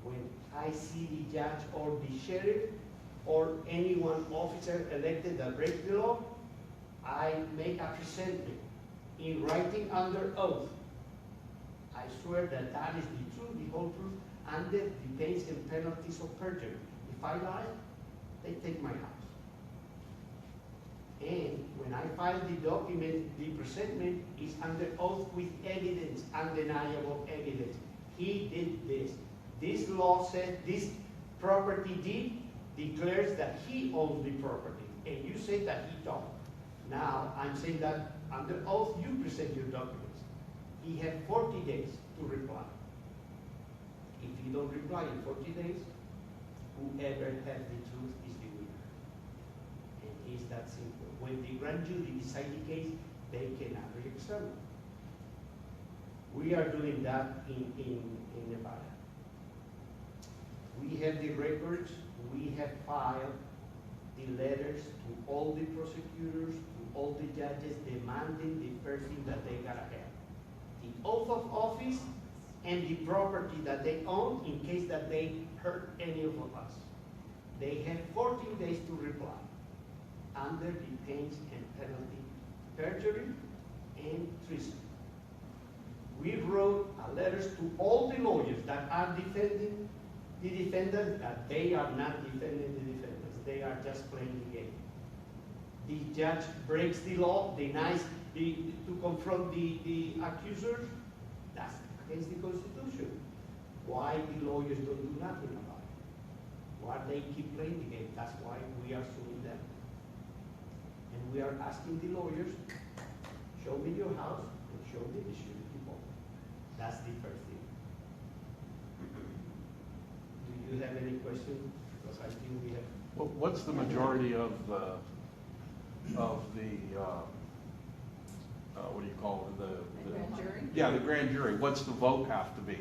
When I see the judge or the sheriff or anyone officer elected that breaks the law, I make a presentment in writing under oath. I swear that that is the truth, the whole truth, under the pains and penalties of perjury. If I lie, they take my house. And when I file the document, the presentment is under oath with evidence, undeniable evidence. He did this. This law says this property deed declares that he owns the property, and you say that he don't. Now, I'm saying that under oath, you present your documents. He had 40 days to reply. If you don't reply in 40 days, whoever has the truth is the winner. And it's that simple. When the grand jury decide the case, they cannot re-examine. We are doing that in Nevada. We have the records, we have filed the letters to all the prosecutors, to all the judges, demanding the first thing that they gotta have. The oath of office and the property that they own in case that they hurt any of us. They have 14 days to reply under the pains and penalty, perjury and treason. We wrote letters to all the lawyers that are defending the defendants, that they are not defending the defendants. They are just playing the game. The judge breaks the law, denies to confront the accusers. That's against the Constitution. Why the lawyers don't do nothing about it? Why they keep playing the game? That's why we are suing them. And we are asking the lawyers, show me your house and show me the surety bond. That's the first thing. Do you have any questions? Because I think we have. Well, what's the majority of the what do you call it? The grand jury? Yeah, the grand jury. What's the vote have to be?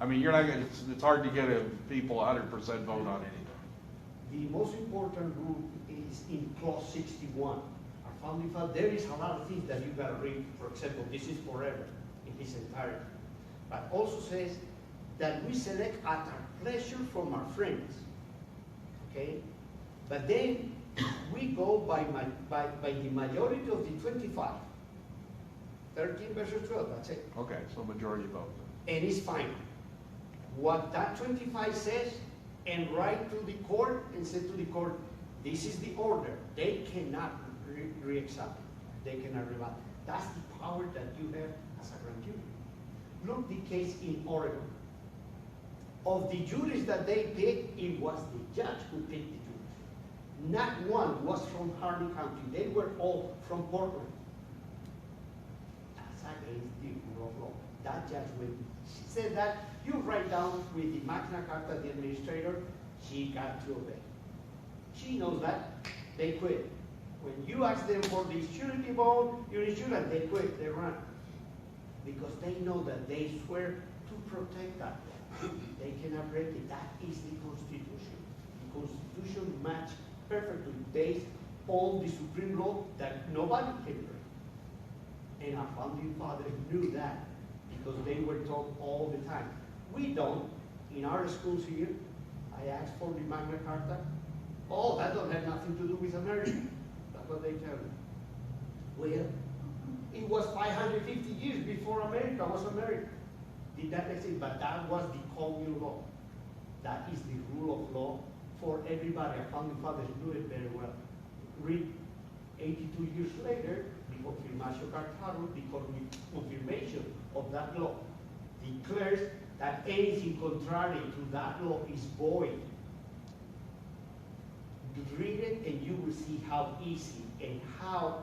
I mean, you're not gonna, it's hard to get people 100% vote on anything. The most important rule is in clause 61. Our founding father, there is a lot of things that you gotta read. For example, this is forever in its entirety. But also says that we select at our pleasure from our friends. Okay? But then we go by the majority of the 25. 13 versus 12, that's it. Okay, so majority vote. And it's final. What that 25 says, and write to the court and say to the court, this is the order. They cannot re-examine. They cannot rebut. That's the power that you have as a grand jury. Look the case in Oregon. Of the juries that they picked, it was the judge who picked the juries. Not one was from Harney County. They were all from Portland. That's against the rule of law. That judge went. She said that you write down with the Magna Carta, the administrator, she got to obey. She knows that. They quit. When you ask them for the surety bond, your insurance, they quit, they run. Because they know that they swear to protect that. They cannot break it. That is the Constitution. The Constitution matches perfectly based on the Supreme Law that nobody can break. And our founding fathers knew that because they were taught all the time. We don't. In our schools here, I asked for the Magna Carta. Oh, that don't have nothing to do with America. That's what they tell me. Well, it was 550 years before America was America. Did that make sense? But that was the common law. That is the rule of law for everybody. Our founding fathers knew it very well. Read 82 years later, the Confirmatio Cartarum, the confirmation of that law, declares that anything contrary to that law is void. Read it and you will see how easy and how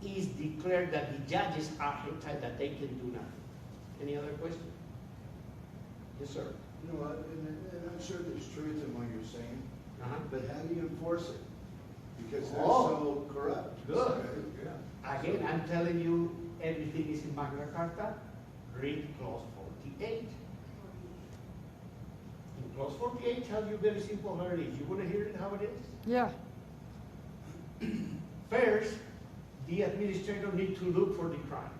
is declared that the judges are entitled that they can do nothing. Any other question? Yes, sir. You know what, and I'm sure there's truth in what you're saying, Uh-huh. but how do you enforce it? Because they're Oh, so corrupt. good. Okay? Yeah. Again, I'm telling you, everything is in Magna Carta. Read clause 48. In clause 48 tells you very simple how it is. You want to hear it how it is? Yeah. First, the administrator needs to look for the crime.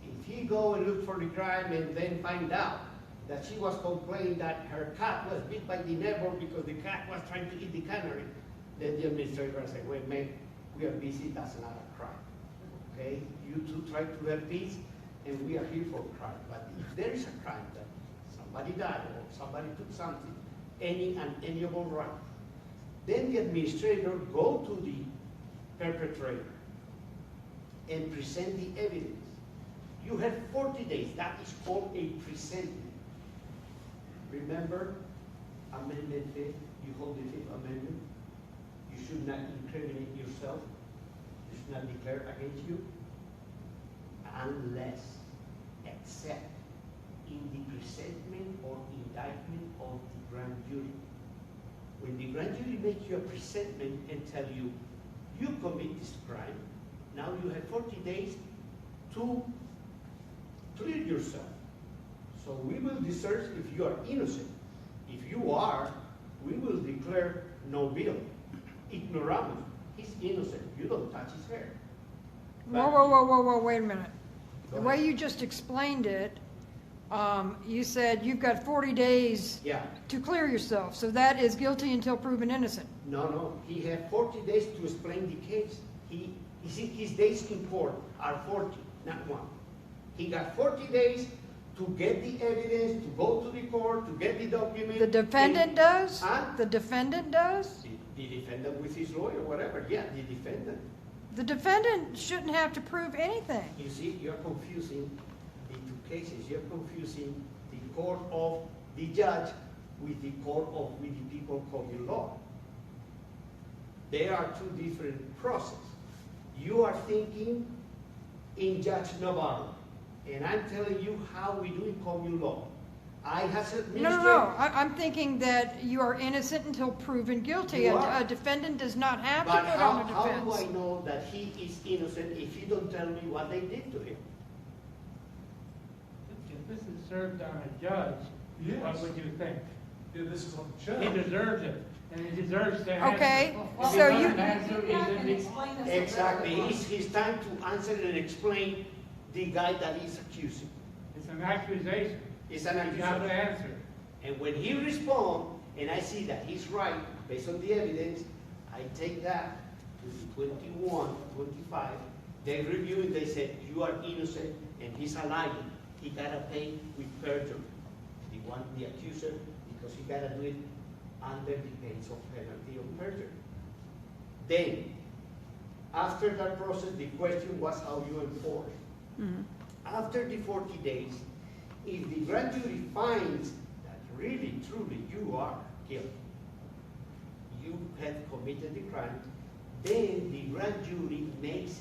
If he go and look for the crime and then find out that she was complaining that her cat was bit by the neighbor because the cat was trying to eat the canary, then the administrator will say, wait, man, we are busy, that's not a crime. Okay? You two try to have peace, and we are here for crime. But if there is a crime that somebody died or somebody took something, any unalienable right, then the administrator go to the perpetrator and present the evidence. You have 40 days. That is called a presentment. Remember, Amendment 5, you hold the Fifth Amendment. You should not incriminate yourself. You should not declare against you unless, except in the presentment or indictment of the grand jury. When the grand jury makes you a presentment and tell you, you commit this crime, now you have 40 days to clear yourself. So we will discern if you are innocent. If you are, we will declare no bill. Ignoramus, he's innocent. You don't touch his hair. Whoa, wait a minute. Go The ahead. way you just explained it, you said you've got 40 days Yeah. to clear yourself, so that is guilty until proven innocent. No. He had 40 days to explain the case. His days in court are 40, not one. He got 40 days to get the evidence, to go to the court, to get the document. The defendant does? Huh? The defendant does? The defendant with his lawyer, whatever. Yeah, the defendant. The defendant shouldn't have to prove anything. You see, you're confusing the two cases. You're confusing the court of the judge with the court of with the people called law. They are two different processes. You are thinking in Judge Navarro, and I'm telling you how we do in common law. I have administered. No. I'm thinking that you are innocent until proven guilty. You are. A defendant does not have to But put on a how do defense. I know that he is innocent if you don't tell me what they did to him? If this is served on a judge, what Yes. would you think? Yeah, this is on the He judge. deserves it. And he deserves to answer. Okay, Well, so If he you, doesn't answer, Maybe I he's in can the- explain this a little Exactly. bit. It's his time to answer and explain the guy that is accusing. It's an accusation. It's an You have to accusation. answer. And when he responds, and I see that he's right, based on the evidence, I take that to the 21, 25. They review it, they said, you are innocent, and he's a liar. He gotta pay with perjury. The accuser, because he gotta do it under the case of penalty of perjury. Then, after that process, the question was how you enforce. After the 40 days, if the grand jury finds that really, truly, you are guilty, you have committed the crime, then the grand jury makes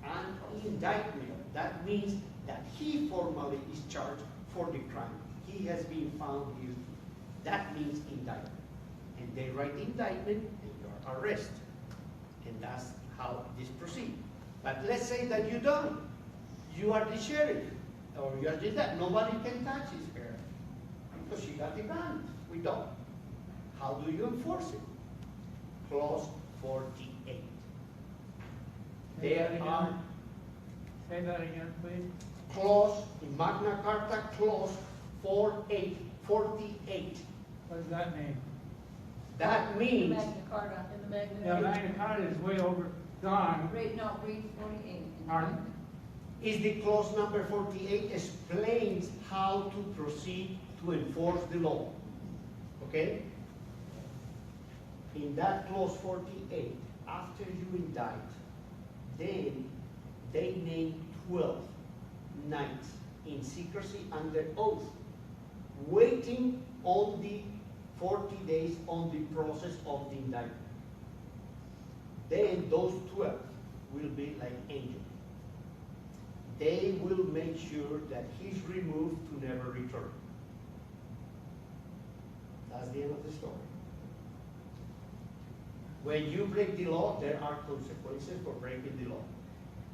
an indictment. That means that he formally is charged for the crime. He has been found guilty. That means indictment. And they write the indictment and you're arrested. And that's how this proceeds. But let's say that you don't. You are the sheriff, or you are just that. Nobody can touch his hair because she got the gun. We don't. How do you enforce it? Clause 48. There are Say that again, please. clause in Magna Carta, clause 48. What does that mean? That means Magna Carta. In the Yeah, Magna Carta is way over gone. Read 48. Pardon? is the clause number 48 explains how to proceed to enforce the law. Okay? In that clause 48, after you indict, then they name 12 nights in secrecy under oath, waiting on the 40 days on the process of the indictment. Then those 12 will be like angels. They will make sure that he's removed to never return. That's the end of the story. When you break the law, there are consequences for breaking the law.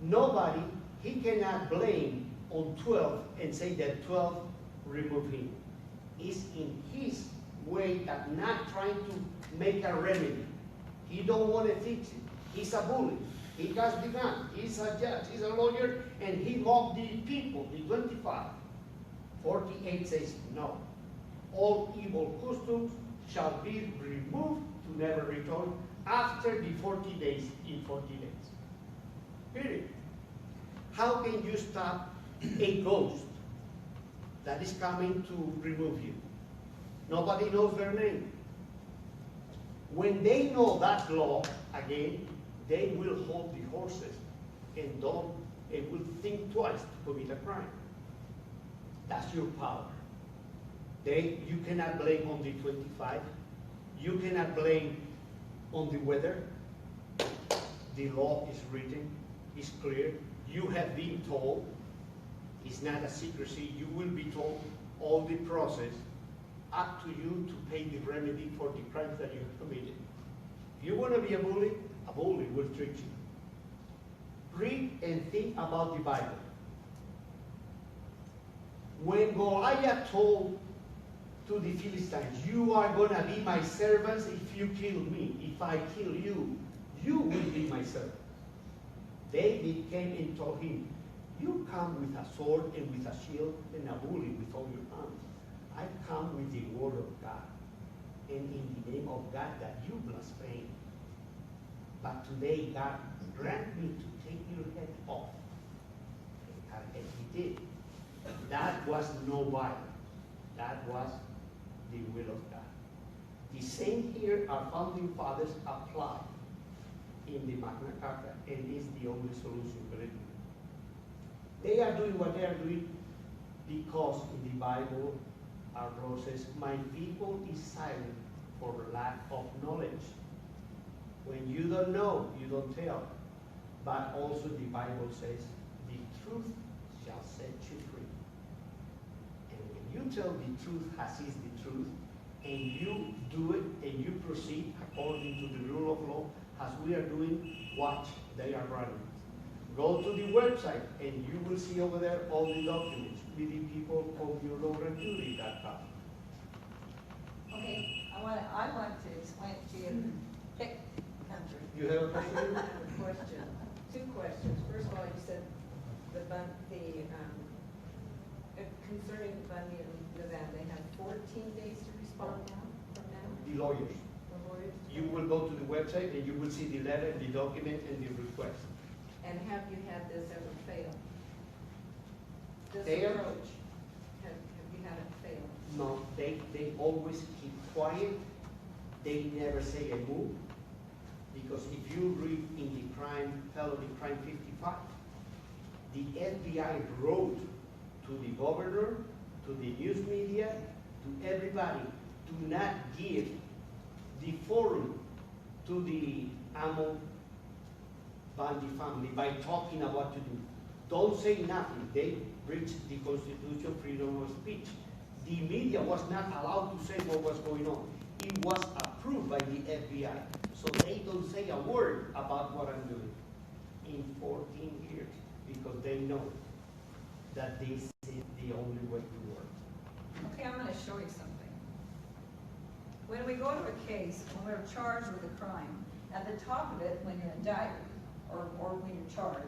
Nobody, he cannot blame on 12 and say that 12 remove him. It's in his way that not trying to make a remedy. He don't want to fix it. He's a bully. He has the gun. He's a judge. He's a lawyer, and he mocked the people. The 25. 48 says no. All evil customs shall be removed to never return after the 40 days, in 40 days. Period. How can you stop a ghost that is coming to remove you? Nobody knows their name. When they know that law, again, they will hold the horses and will think twice to commit a crime. That's your power. You cannot blame on the 25. You cannot blame on the weather. The law is written, it's clear. You have been told. It's not a secrecy. You will be told all the process, up to you to pay the remedy for the crimes that you have committed. If you want to be a bully will treat you. Read and think about the Bible. When Goliath told to the Philistines, you are going to be my servants if you kill me. If I kill you, you will be my servant. David came and told him, you come with a sword and with a shield and a bully with all your arms. I come with the word of God, and in the name of God that you blaspheme. But today God grant me to take your head off. And he did. That was no violence. That was the will of God. The same here our founding fathers applied in the Magna Carta, and is the only solution, believe me. They are doing what they are doing because in the Bible, our Lord says, my people is silent for lack of knowledge. When you don't know, you don't tell. But also the Bible says, the truth shall set you free. And when you tell the truth as is the truth, and you do it and you proceed according to the rule of law, as we are doing, watch, they are running. Go to the website and you will see over there all the documents with the people of your law and duty.com. Okay, I want to explain it to you. Pick country. You have a question? I have a question, two questions. First of all, you said concerning Bundy and Nevada, they have 14 days to respond now, from now? The lawyers. The lawyers? You will go to the website and you will see the letter, the document, and the request. And have you had this ever fail? This Fail? approach, have you had it fail? No, they always keep quiet. They never say a move. Because if you read in the felony crime 55, the FBI wrote to the governor, to the news media, to everybody, do not give the forum to the Ammon Bundy family by talking about what to do. Don't say nothing. They breached the Constitution, freedom of speech. The media was not allowed to say what was going on. It was approved by the FBI. So they don't say a word about what I'm doing in 14 years because they know that this is the only way to work. Okay, I'm going to show you something. When we go to a case, when we're charged with a crime, at the top of it, when you're indicted, or when you're charged,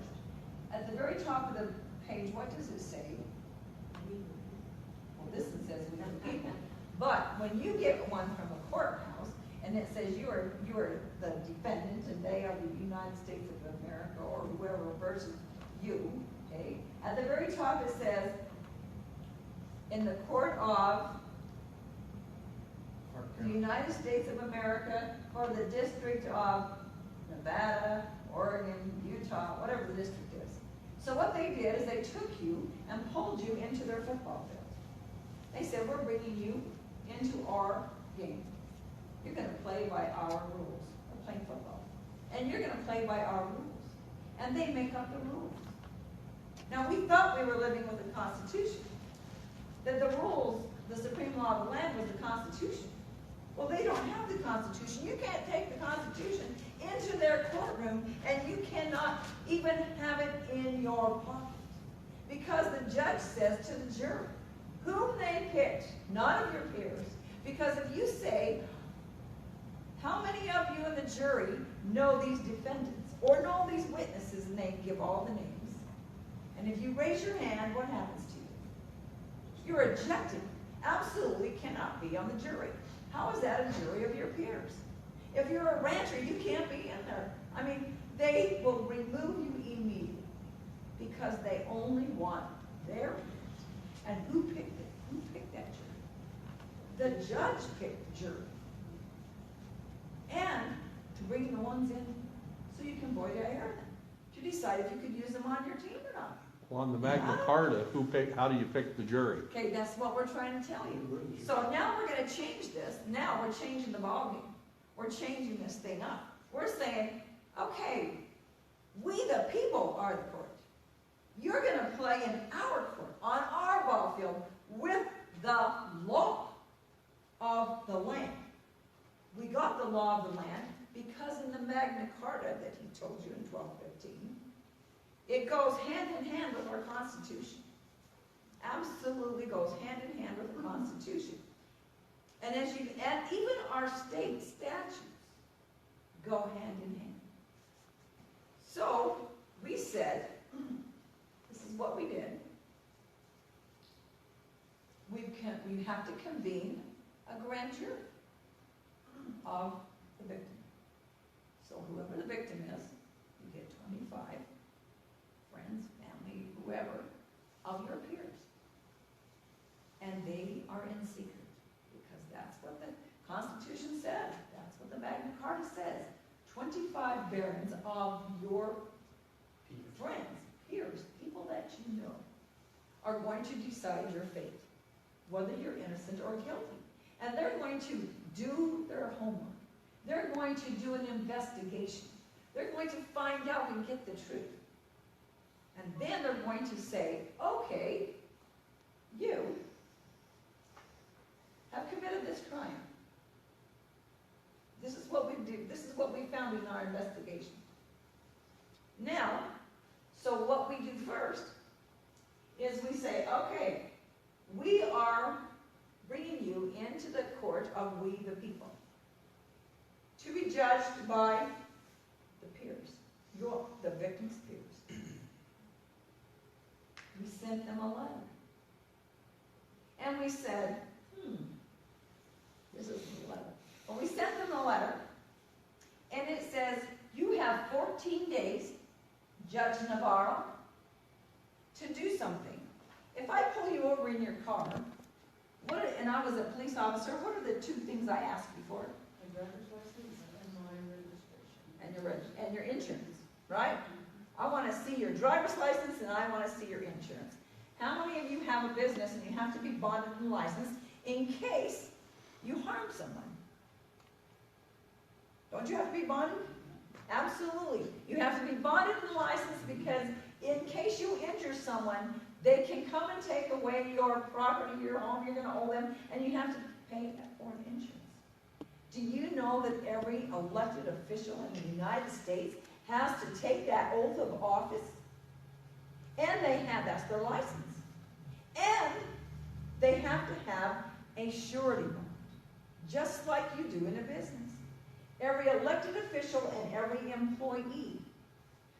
at the very top of the page, what does it say? Well, this one says we are the people. But when you get one from a courthouse, and it says you are the defendant, and they are the United States of America, or whoever versus you, okay? At the very top it says, in the court of the United States of America, or the District of Nevada, Oregon, Utah, whatever the district is. So what they did is they took you and pulled you into their football field. They said, we're bringing you into our game. You're going to play by our rules. We're playing football. And you're going to play by our rules. And they make up the rules. Now, we thought we were living with the Constitution. That the rules, the supreme law of the land was the Constitution. Well, they don't have the Constitution. You can't take the Constitution into their courtroom, and you cannot even have it in your pocket. Because the judge says to the jury, whom they picked, none of your peers, because if you say, how many of you in the jury know these defendants, or know these witnesses, and they give all the names, and if you raise your hand, what happens to you? You're ejected. Absolutely cannot be on the jury. How is that a jury of your peers? If you're a rancher, you can't be in there. I mean, they will remove you immediately because they only want their peers. And who picked it? Who picked that jury? The judge picked the jury. And to bring the ones in so you can voir dire them, to decide if you could use them on your team or not. Well, on the Magna Carta, how do you pick the jury? Okay, that's what we're trying to tell you. So now we're going to change this. Now we're changing the ballgame. We're changing this thing up. We're saying, okay, we the people are the court. You're going to play in our court, on our ball field, with the law of the land. We got the law of the land because in the Magna Carta that he told you in 1215, it goes hand in hand with our Constitution. Absolutely goes hand in hand with the Constitution. And even our state statutes go hand in hand. So we said, this is what we did. We have to convene a grand jury of the victim. So whoever the victim is, you get 25 friends, family, whoever, of your peers. And they are in secret, because that's what the Constitution says. That's what the Magna Carta says. 25 barons of your friends, peers, people that you know, are going to decide your fate, whether you're innocent or guilty. And they're going to do their homework. They're going to do an investigation. They're going to find out and get the truth. And then they're going to say, okay, you have committed this crime. This is what we do. This is what we found in our investigation. Now, so what we do first is we say, okay, we are bringing you into the court of we the people. To be judged by the peers, the victim's peers. We sent them a letter. And we said, this is the letter. Well, we sent them a letter, and it says, you have 14 days, Judge Navarro, to do something. If I pull you over in your car, and I was a police officer, what are the two things I asked before? My driver's license and my registration. And your insurance, right? I want to see your driver's license and I want to see your insurance. How many of you have a business and you have to be bonded and licensed in case you harm someone? Don't you have to be bonded? Absolutely. You have to be bonded and licensed because in case you injure someone, they can come and take away your property, your home, you're going to owe them, and you have to pay for an insurance. Do you know that every elected official in the United States has to take that oath of office? And that's their license. And they have to have a surety bond, just like you do in a business. Every elected official and every employee.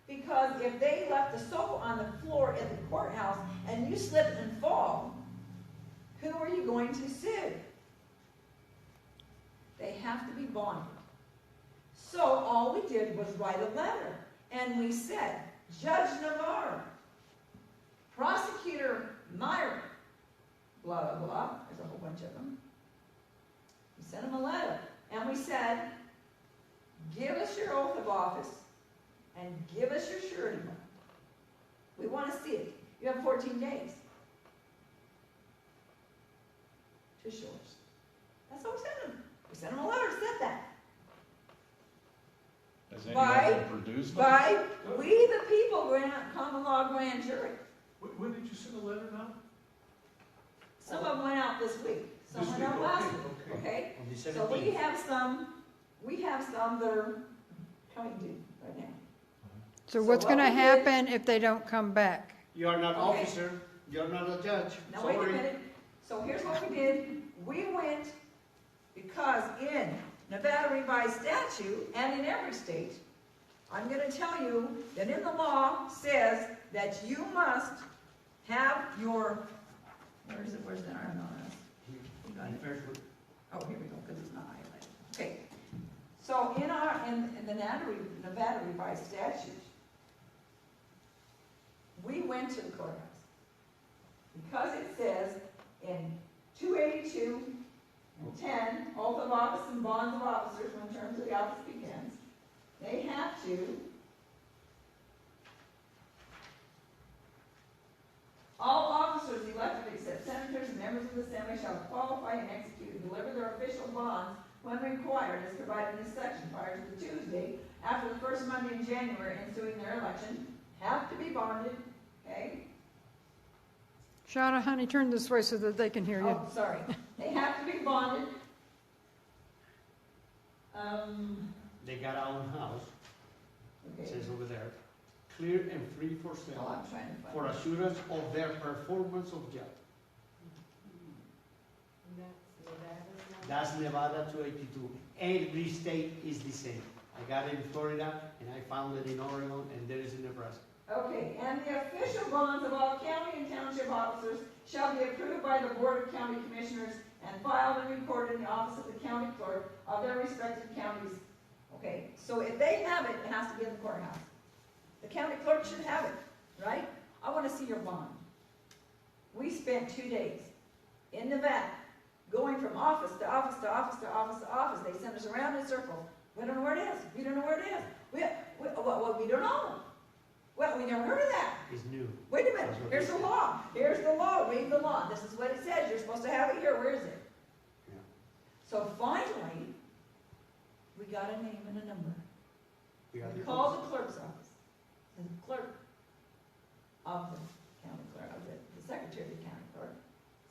Because if they left the sofa on the floor at the courthouse and you slip and fall, who are you going to sue? They have to be bonded. So all we did was write a letter. And we said, Judge Navarro, Prosecutor Meyer, blah, blah, blah. There's a whole bunch of them. We sent them a letter. And we said, give us your oath of office and give us your surety bond. We want to see it. You have 14 days to show us. That's what we sent them. We sent them a letter, said that. Has anyone produced them? By we the people common law grand jury. When did you send a letter now? Some of them went out this week. Some went out last week. Okay? On the So 17th. we have some that are coming due right now. So So what's what gonna we did- happen if they don't come back? You are not Okay. officer, you're not a judge. Now wait a Sorry. minute. So here's what we did. We went, because in Nevada revised statute and in every state, I'm going to tell you that in the law says that you must have your, where's the iron on this? You got it? Oh, here we go, because it's not highlighted. Okay. So in the Nevada revised statute, we went to the courthouse. Because it says in 282 and 10, oath of office and bonds of officers when terms of the office begins, they have to, all officers elected except senators and members of the assembly shall qualify and execute and deliver their official bonds when required as provided in this section prior to the Tuesday after the first Monday in January ensuing their election, have to be bonded, okay? Shawna, honey, turn this way so that they can hear you. Oh, sorry. They have to be bonded. They got our own house, it Okay. says over there, clear and free for Oh, sale, I'm trying to find for it. assurance of their performance of job. And that's Nevada. That's Nevada 282. Every state is the same. I got it in Florida, and I found it in Oregon, and there is in Nebraska. Okay, and the official bonds of all county and township officers shall be approved by the Board of County Commissioners and filed and recorded in the office of the county clerk of their respective counties. Okay, so if they have it, it has to be in the courthouse. The county clerk should have it, right? I want to see your bond. We spent 2 days in Nevada, going from office to office to office to office to office. They sent us around in circles. We don't know where it is. We don't know where it is. We don't know. Well, we never heard of that. It's new. Wait a minute. Here's the law. Here's the law. Read the law. This is what it says. You're supposed to have it here. Where is it? Yeah. So finally, we got a name and a number. We got We the called the clerk's office. And the clerk of the county clerk, of the secretary of the county clerk,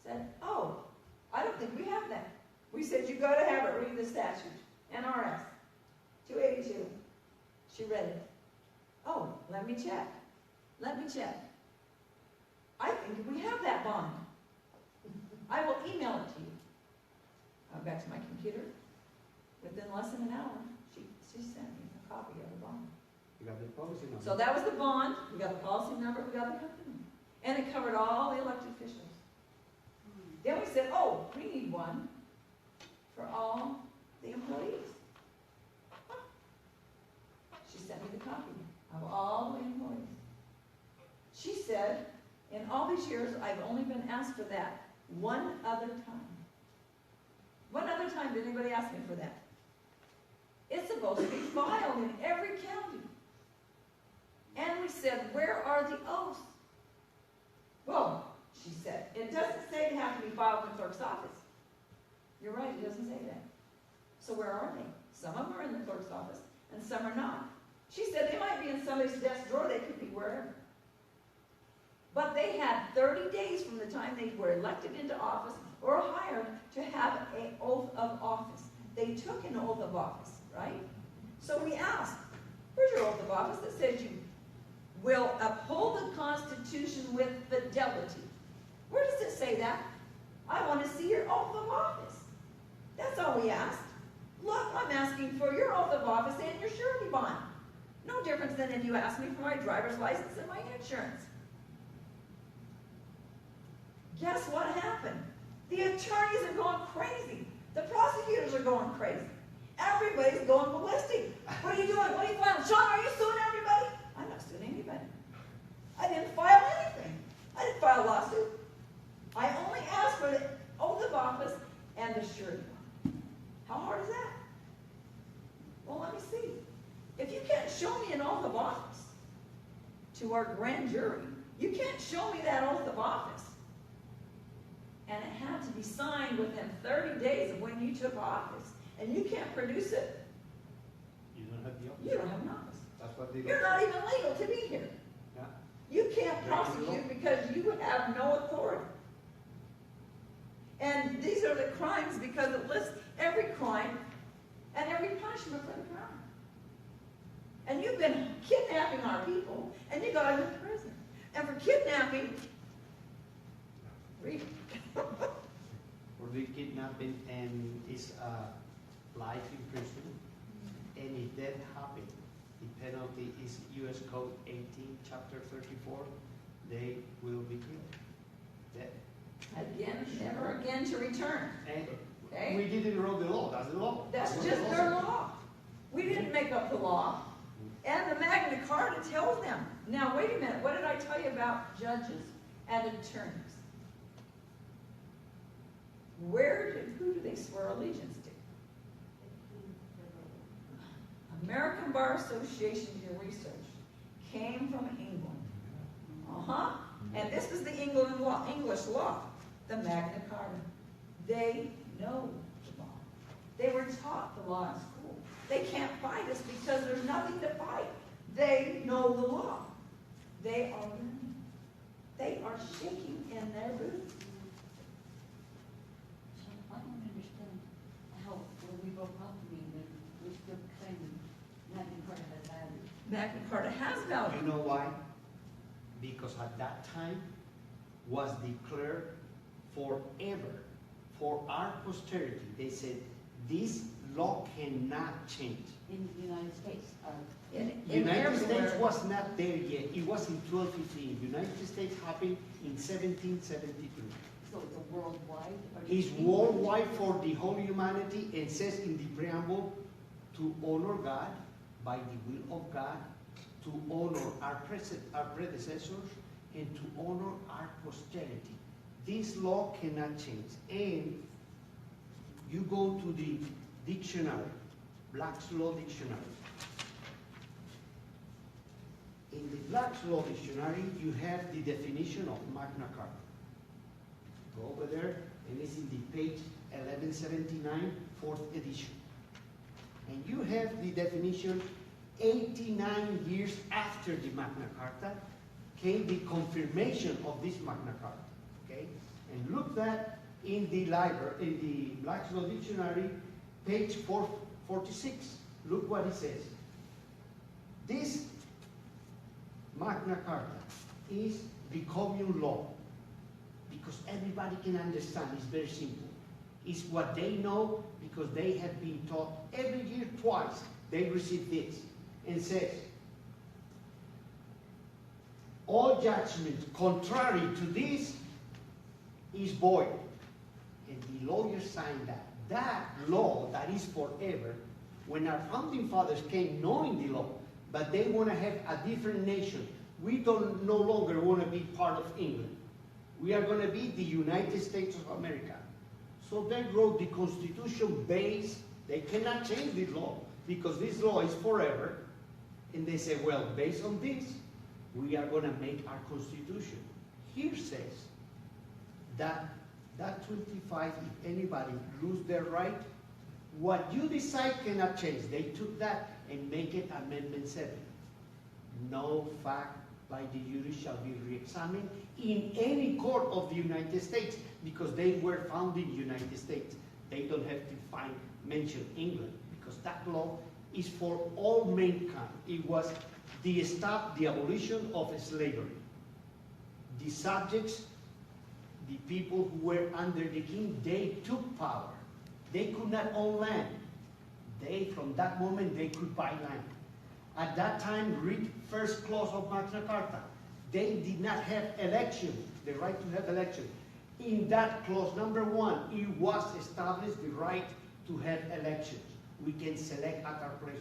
said, oh, I don't think we have that. We said, you got to have it. Read the statute. NRS 282. She read it. Oh, let me check. Let me check. I think we have that bond. I will email it to you. went back to my computer. Within less than an hour, she sent me a copy of the bond. You got the policy number. So that was the bond, we got the policy number, we got the company. And it covered all the elected officials. Then we said, oh, we need one for all the employees. She sent me the copy of all the employees. She said, in all these years, I've only been asked for that one other time. One other time did anybody ask me for that? It's supposed to be filed in every county. And we said, where are the oaths? Well, she said, it doesn't say they have to be filed in the clerk's office. You're right, it doesn't say that. So where are they? Some of them are in the clerk's office, and some are not. She said they might be in somebody's desk drawer, they could be wherever. But they had 30 days from the time they were elected into office or hired to have an oath of office. They took an oath of office, right? So we asked, where's your oath of office that says you will uphold the Constitution with fidelity? Where does it say that? I want to see your oath of office. That's all we asked. Look, I'm asking for your oath of office and your surety bond. No difference than if you asked me for my driver's license and my insurance. Guess what happened? The attorneys are going crazy. The prosecutors are going crazy. Everybody's going ballistic. What are you doing? What are you filing? Shawna, are you suing everybody? I'm not suing anybody. I didn't file anything. I didn't file a lawsuit. I only asked for the oath of office and the surety bond. How hard is that? Well, let me see. If you can't show me an oath of office to our grand jury, you can't show me that oath of office. And it had to be signed within 30 days of when you took office. And you can't produce it. You don't have the office. You don't have an office. That's what they You're not even legal to be here. Yeah. You can't prosecute because you have no authority. And these are the crimes because it lists every crime and every punishment for the crime. And you've been kidnapping our people, and you got them in prison. And for kidnapping, read it. For the kidnapping and is life in prison. And if that happened, the penalty is U.S. Code 18, Chapter 34. They will be killed. That. Again, never again to return. And Okay? we didn't wrote the law. That's the law. That's just their law. We didn't make up the law. And the Magna Carta tells them. Now, wait a minute. What did I tell you about judges and attorneys? Who do they swear allegiance to? American Bar Association, your research, came from England. And this was the English law, the Magna Carta. They know the law. They were taught the law in school. They can't fight us because there's nothing to fight. They know the law. They are learning. They are shaking in their boots. I don't understand how, when we broke up, we still claim Magna Carta has value. Magna Carta has value. You know why? Because at that time was declared forever for our posterity. They said this law cannot change. In the United States. United States was not there yet. It was in 1215. United States happened in 1772. So it's a worldwide? It's worldwide for the whole humanity and says in the preamble to honor God by the will of God, to honor our predecessors, and to honor our posterity. This law cannot change. And you go to the dictionary, Black's Law Dictionary. In the Black's Law Dictionary, you have the definition of Magna Carta. Go over there, and it's in the page 1179, 4th edition. And you have the definition 89 years after the Magna Carta came the confirmation of this Magna Carta. Okay? And look that in the library, in the Black's Law Dictionary, page 446. Look what it says. This Magna Carta is the common law because everybody can understand. It's very simple. It's what they know because they have been taught every year twice. They receive this and says, all judgment contrary to this is void. And the lawyers signed that. That law that is forever, when our founding fathers came knowing the law, but they want to have a different nation. We don't no longer want to be part of England. We are going to be the United States of America. So they wrote the Constitution based, they cannot change this law because this law is forever. And they say, well, based on this, we are going to make our Constitution. Here says that 25, if anybody lose their right, what you decide cannot change. They took that and make it Amendment 7. No fact by the jury shall be re-examined in any court of the United States because they were found in the United States. They don't have to mention England because that law is for all mankind. It was the abolition of slavery. The subjects, the people who were under the king, they took power. They could not own land. From that moment, they could buy land. At that time, read first clause of Magna Carta. They did not have election, the right to have election. In that clause number 1, it was established the right to have elections. We can select at our pleasure.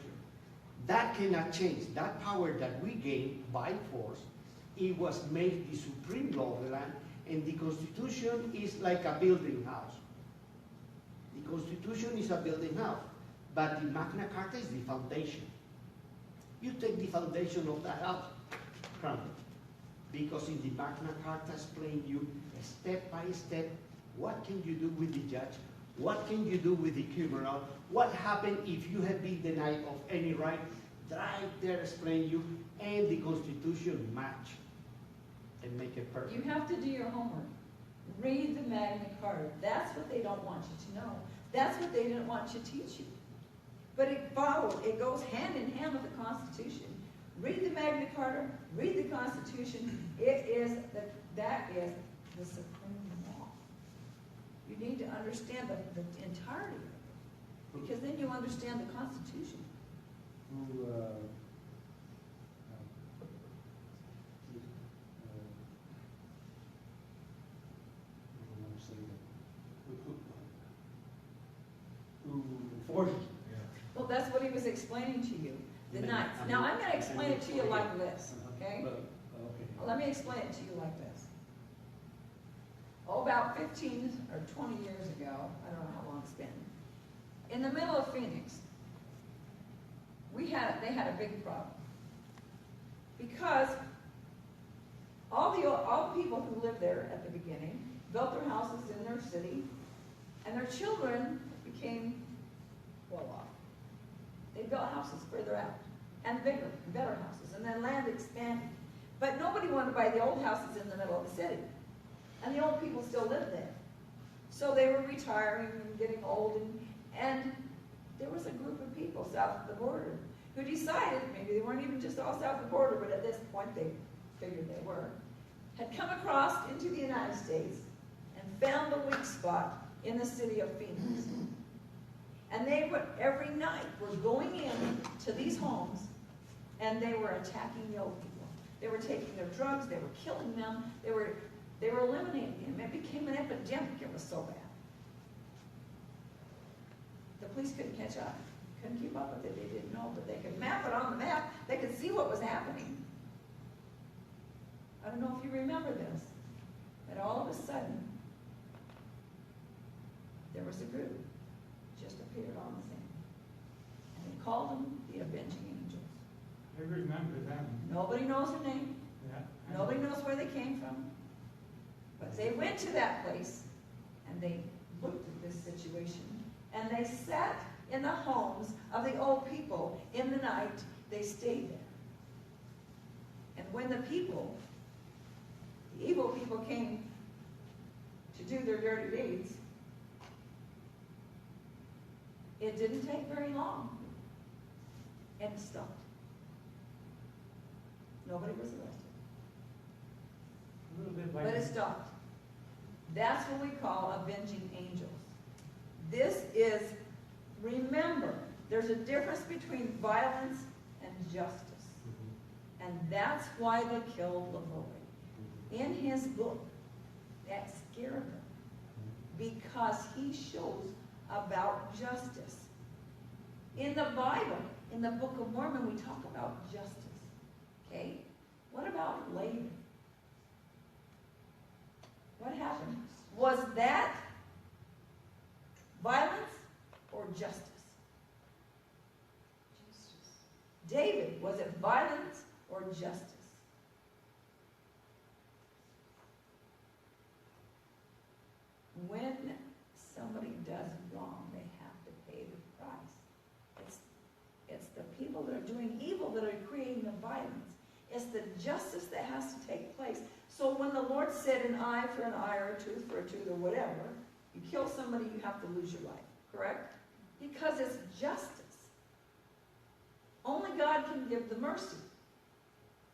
That cannot change. That power that we gained by force, it was made the supreme law of the land, and the Constitution is like a building house. The Constitution is a building house, but the Magna Carta is the foundation. You take the foundation of that house, crumble. Because in the Magna Carta explain you step by step what can you do with the judge, what can you do with the criminal, what happens if you have been denied of any right, right there explain you, and the Constitution match and make it perfect. You have to do your homework. Read the Magna Carta. That's what they don't want you to know. That's what they didn't want you to teach you. But it goes hand in hand with the Constitution. Read the Magna Carta, read the Constitution. That is the supreme law. You need to understand the entirety of it, because then you understand the Constitution. Who enforces it. Well, that's what he was explaining to you. The knights. Now, I'm going to explain it to you like this, okay? Well, let me explain it to you like this. About 15 or 20 years ago, I don't know how long it's been, in the middle of Phoenix, they had a big problem. Because all the people who lived there at the beginning built their houses in their city, and their children became well off. They built houses further out, and bigger, and better houses, and then land expanded. But nobody wanted to buy the old houses in the middle of the city. And the old people still lived there. So they were retiring and getting old, and there was a group of people south of the border who decided, maybe they weren't even just all south of the border, but at this point they figured they were, had come across into the United States and found the weak spot in the city of Phoenix. And they would, every night, were going in to these homes, and they were attacking the old people. They were taking their drugs, they were killing them, they were eliminating them. It became an epidemic, it was so bad. The police couldn't catch up, couldn't keep up with it, they didn't know, but they could map it on the map, they could see what was happening. I don't know if you remember this, but all of a sudden, there was a group just appeared on the scene. And they called them the Avenging Angels. I remember them. Nobody knows their name. Yeah. Nobody knows where they came from. But they went to that place, and they looked at this situation, and they sat in the homes of the old people in the night. They stayed there. And when the evil people came to do their dirty deeds, it didn't take very long, and it stopped. Nobody was arrested. A little bit like But it stopped. That's what we call avenging angels. This is, remember, there's a difference between violence and justice. And that's why they killed Lavoy. In his book, that scared them. Because he shows about justice. In the Bible, in the Book of Mormon, we talk about justice. Okay? What about Laban? What happened? Was that violence or justice? David, was it violence or justice? When somebody does wrong, they have to pay the price. It's the people that are doing evil that are creating the violence. It's the justice that has to take place. So when the Lord said an eye for an eye or a tooth for a tooth or whatever, you kill somebody, you have to lose your life. Correct? Because it's justice. Only God can give the mercy.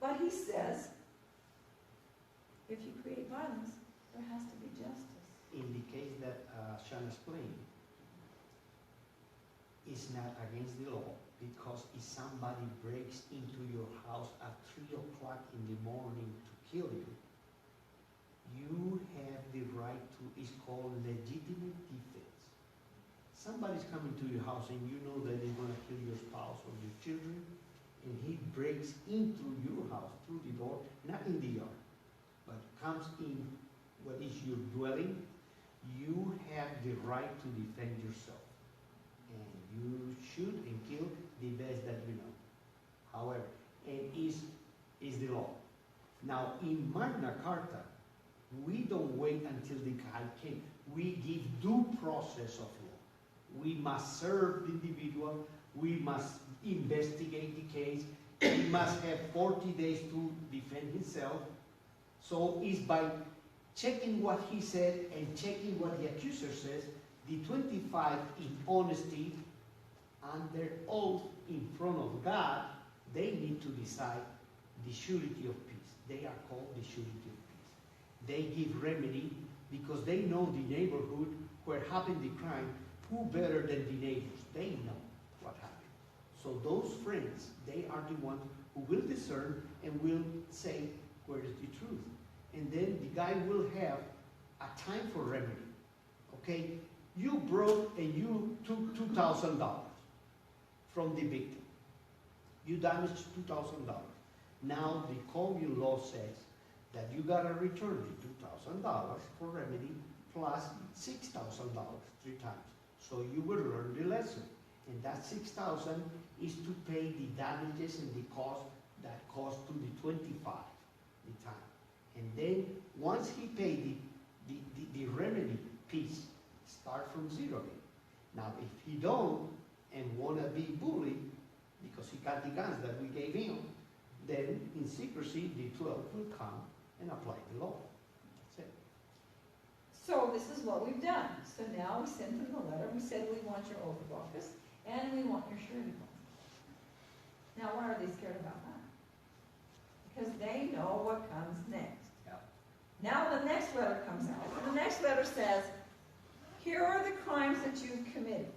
But he says, if you create violence, there has to be justice. In the case that Shawna explained, it's not against the law, because if somebody breaks into your house at 3 o'clock in the morning to kill you, you have the right to, it's called legitimate defense. Somebody's coming to your house and you know that they're going to kill your spouse or your children, and he breaks into your house through the door, not in the yard, but comes in what is your dwelling. You have the right to defend yourself. And you shoot and kill the best that you know. However, and is the law. Now, in Magna Carta, we don't wait until the guy came. We give due process of law. We must serve the individual. We must investigate the case. He must have 40 days to defend himself. So it's by checking what he said and checking what the accuser says, the 25 in honesty, under oath in front of God, they need to decide the surety of peace. They are called the surety of peace. They give remedy because they know the neighborhood where happened the crime. Who better than the neighbors? They know what happened. So those friends, they are the ones who will discern and will say where is the truth. And then the guy will have a time for remedy. Okay? You broke and you took $2,000 from the victim. You damaged $2,000. Now the common law says that you gotta return the $2,000 for remedy plus $6,000 3 times. So you will learn the lesson. And that $6,000 is to pay the damages and the cost that cost to the 25 the time. And then once he paid the remedy piece, start from zero again. Now if he don't and wanna be bullied because he got the guns that we gave him, then in secrecy the 12 will come and apply the law. That's it. So this is what we've done. So now we sent them the letter. We said we want your oath of office and we want your surety bond. Now why are they scared about that? Because they know what comes next. Now the next letter comes out. And the next letter says, here are the crimes that you've committed.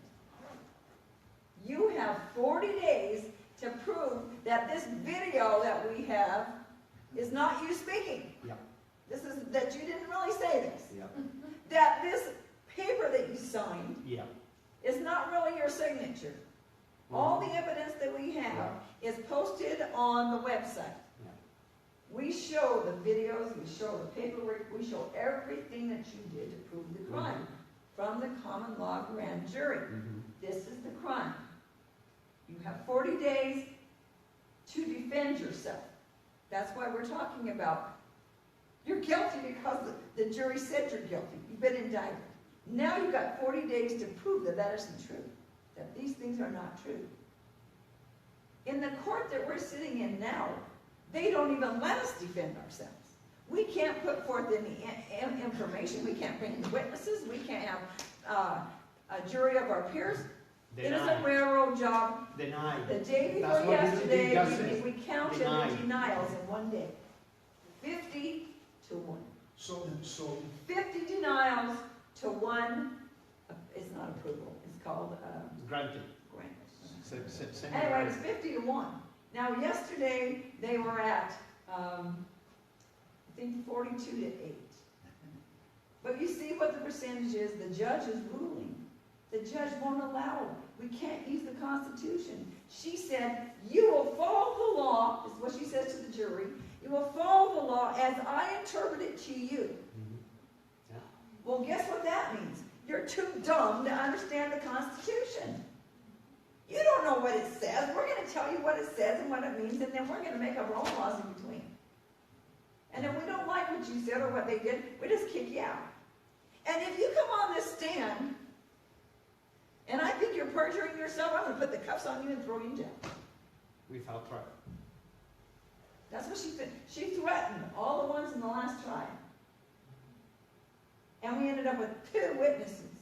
You have 40 days to prove that this video that we have is not you speaking. Yeah. This is that you didn't really say this. Yeah. That this paper that you signed Yeah. is not really your signature. All the evidence that we have is posted on the website. We show the videos, we show the paperwork, we show everything that you did to prove the crime from the common law grand jury. This is the crime. You have 40 days to defend yourself. That's why we're talking about you're guilty because the jury said you're guilty. You've been indicted. Now you've got 40 days to prove that that isn't true, that these things are not true. In the court that we're sitting in now, they don't even let us defend ourselves. We can't put forth any information. We can't bring in witnesses. We can't have a jury of our peers. It is a railroad job. Denied. The day before yesterday, we counted the denials in one day. 50 to 1. So 50 denials to 1 it's not approval, it's called, Granted. grant. Send Anyway, it's 50-1. Now, yesterday, they were at, I think 42-8. But you see what the percentage is, the judge is ruling. The judge won't allow it. We can't use the Constitution. She said, you will follow the law, is what she says to the jury. You will follow the law as I interpret it to you. Yeah. Well, guess what that means? You're too dumb to understand the Constitution. You don't know what it says. We're going to tell you what it says and what it means, and then we're going to make up our own laws in between. And if we don't like what you said or what they did, we just kick you out. And if you come on this stand, and I think you're perjuring yourself, I'm going to put the cuffs on you and throw you in jail. Without trial. That's what she did. She threatened all the ones in the last trial. And we ended up with 2 witnesses.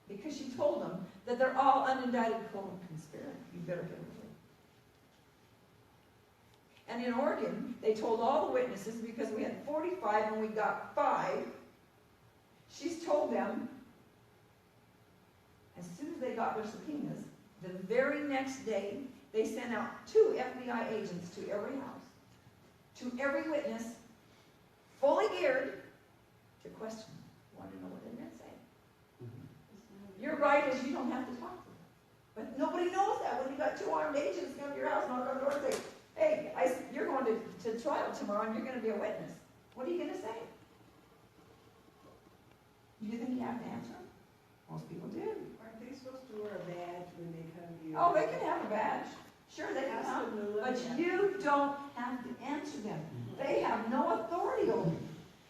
Because she told them that they're all unindicted co-conspirators. You better get away. And in Oregon, they told all the witnesses, because we had 45 and we got 5, she's told them, as soon as they got their subpoenas, the very next day, they sent out 2 FBI agents to every house, to every witness, fully geared to question them. Want to know what they're going to say. Your right is you don't have to talk to them. But nobody knows that when you got 2 armed agents come to your house, knock on the door and say, hey, you're going to trial tomorrow and you're going to be a witness. What are you going to say? Do you think you have to answer them? Most people do. Aren't they supposed to wear a badge when they come to you? Oh, they can have a badge. Sure, they can have, but you don't have to answer them. They have no authority over you.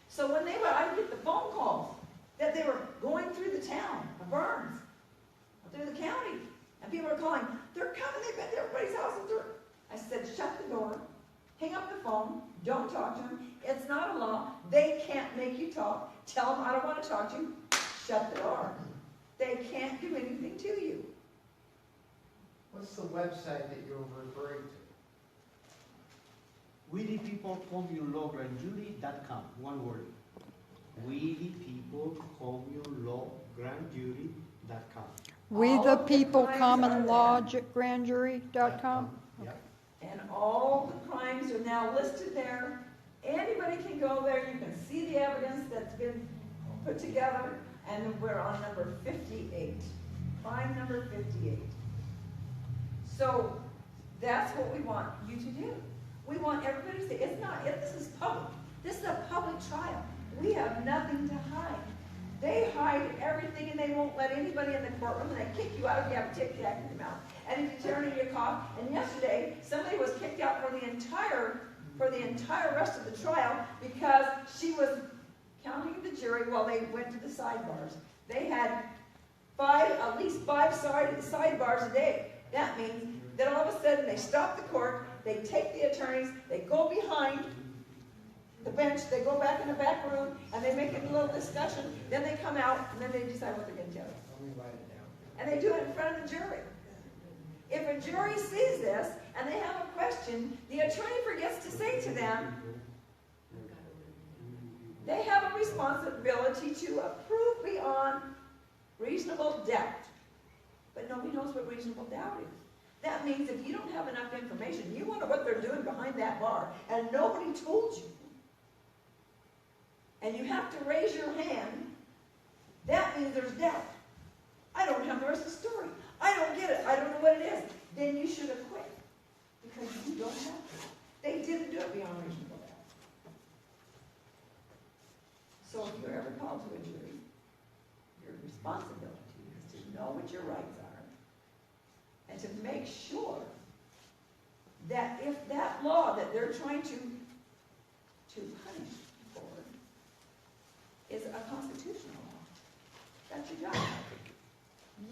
So when I would get the phone calls that they were going through the town of Burns, through the county, and people are calling, they're coming, they've been to everybody's house. I said, shut the door, hang up the phone, don't talk to them. It's not a law. They can't make you talk. Tell them I don't want to talk to you. Shut the door. They can't do anything to you. What's the website that you're referring to? WeThePeopleCommunLawGrandJury.com. One word. WeThePeopleCommunLawGrandJury.com. We All the of the people crimes common are law there. grandjury.com. Yep. And all the crimes are now listed there. Anybody can go there. You can see the evidence that's been put together. And we're on number 58. Crime number 58. So that's what we want you to do. We want everybody to say, this is public. This is a public trial. We have nothing to hide. They hide everything and they won't let anybody in the courtroom, and they kick you out if you have a Tic Tac in your mouth. And if you turn in your cough. And yesterday, somebody was kicked out for the entire rest of the trial because she was counting the jury while they went to the sidebars. They had at least five sidebars a day. That means that all of a sudden they stop the court, they take the attorneys, they go behind the bench, they go back in the back room, and they make a little discussion, then they come out, and then they decide what they're going to tell you. Let me write it down. And they do it in front of the jury. If a jury sees this, and they have a question, the attorney forgets to say to them, they have a responsibility to approve beyond reasonable doubt. But nobody knows what reasonable doubt is. That means if you don't have enough information, you wonder what they're doing behind that bar, and nobody told you, and you have to raise your hand, that means there's doubt. I don't have the rest of the story. I don't get it. I don't know what it is. Then you should have quit, because you don't have to. They didn't do it beyond reasonable doubt. So if you're ever called to a jury, your responsibility is to know what your rights are and to make sure that if that law that they're trying to punish for is a constitutional law, that's your job.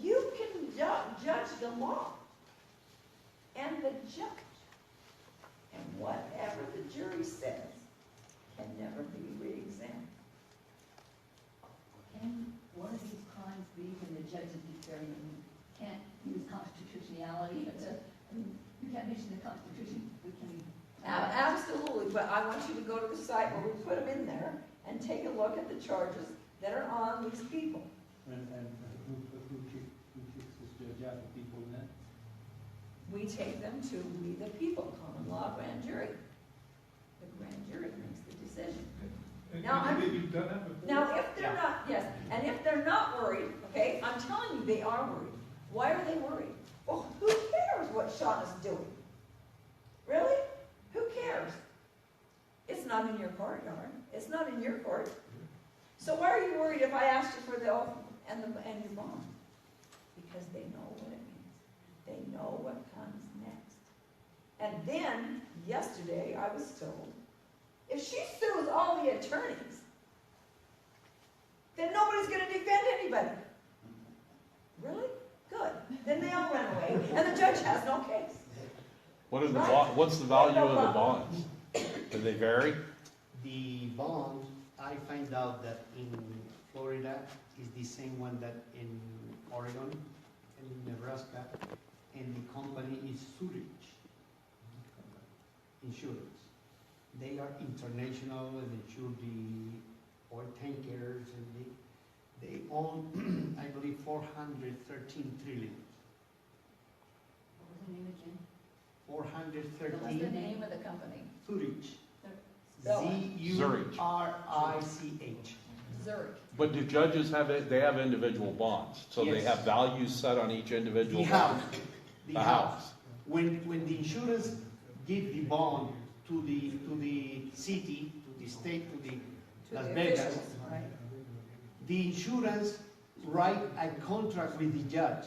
You can judge the law and the judge, and whatever the jury says can never be re-examined. Can one of these crimes be when the judge is declaring you can't use constitutionality? You can't mention the Constitution. Absolutely, but I want you to go to the site where we put them in there and take a look at the charges that are on these people. And who kicks this judge out of people then? We take them to we the people, common law grand jury. The grand jury makes the decision. Now, You've done that before? Now, if they're not, yes, and if they're not worried, okay, I'm telling you, they are worried. Why are they worried? Well, who cares what Shawna's doing? Really? Who cares? It's not in your courtyard. It's not in your court. So why are you worried if I asked you for the oath and your bond? Because they know what it means. They know what comes next. And then, yesterday, I was told, if she sues all the attorneys, then nobody's going to defend anybody. Really? Good. Then they all run away, and the judge has no case. What's the value of the bonds? Do they vary? The bond, I find out that in Florida is the same one that in Oregon and in Nebraska, and the company is Zurich Insurance. They are international and insure the oil tankers, and they own, I believe, 413 trillion. What was the name again? 413. What's the name of the company? Zurich. Spell it. Zurich. Zurich. But do judges have it? They have individual bonds, so they Yes. have values set on each individual The bond. house. The The house. house. When the insurance give the bond to the city, to the state, to the To Las the Vegas, officials, right? the insurance write a contract with the judge,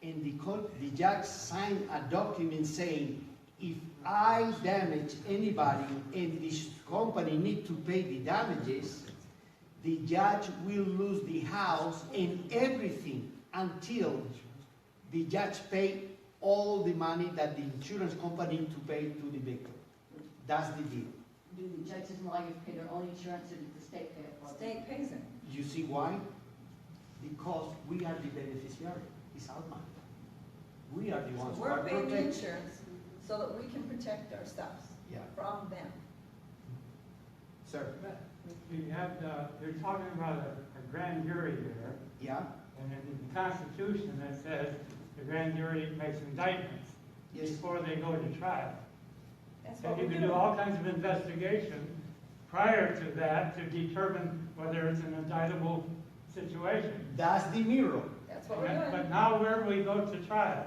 and the judge sign a document saying, if I damage anybody and this company need to pay the damages, the judge will lose the house and everything until the judge pay all the money that the insurance company need to pay to the victim. That's the deal. Do the judges and lawyers pay their own insurance, or does the state pay it for them? State pays it. You see why? Because we are the beneficiary. It's our money. We are the So ones who we're are paying the protected. insurance so that we can protect ourselves Yeah, from them. sir. You have, you're talking about a grand jury here, Yeah, and in the Constitution it says the grand jury makes indictments yes. before they go to trial. That's And what you we can do. do all kinds of investigation prior to that to determine whether it's an indictable situation. That's the mirror. That's what we're doing. But now where we go to trial?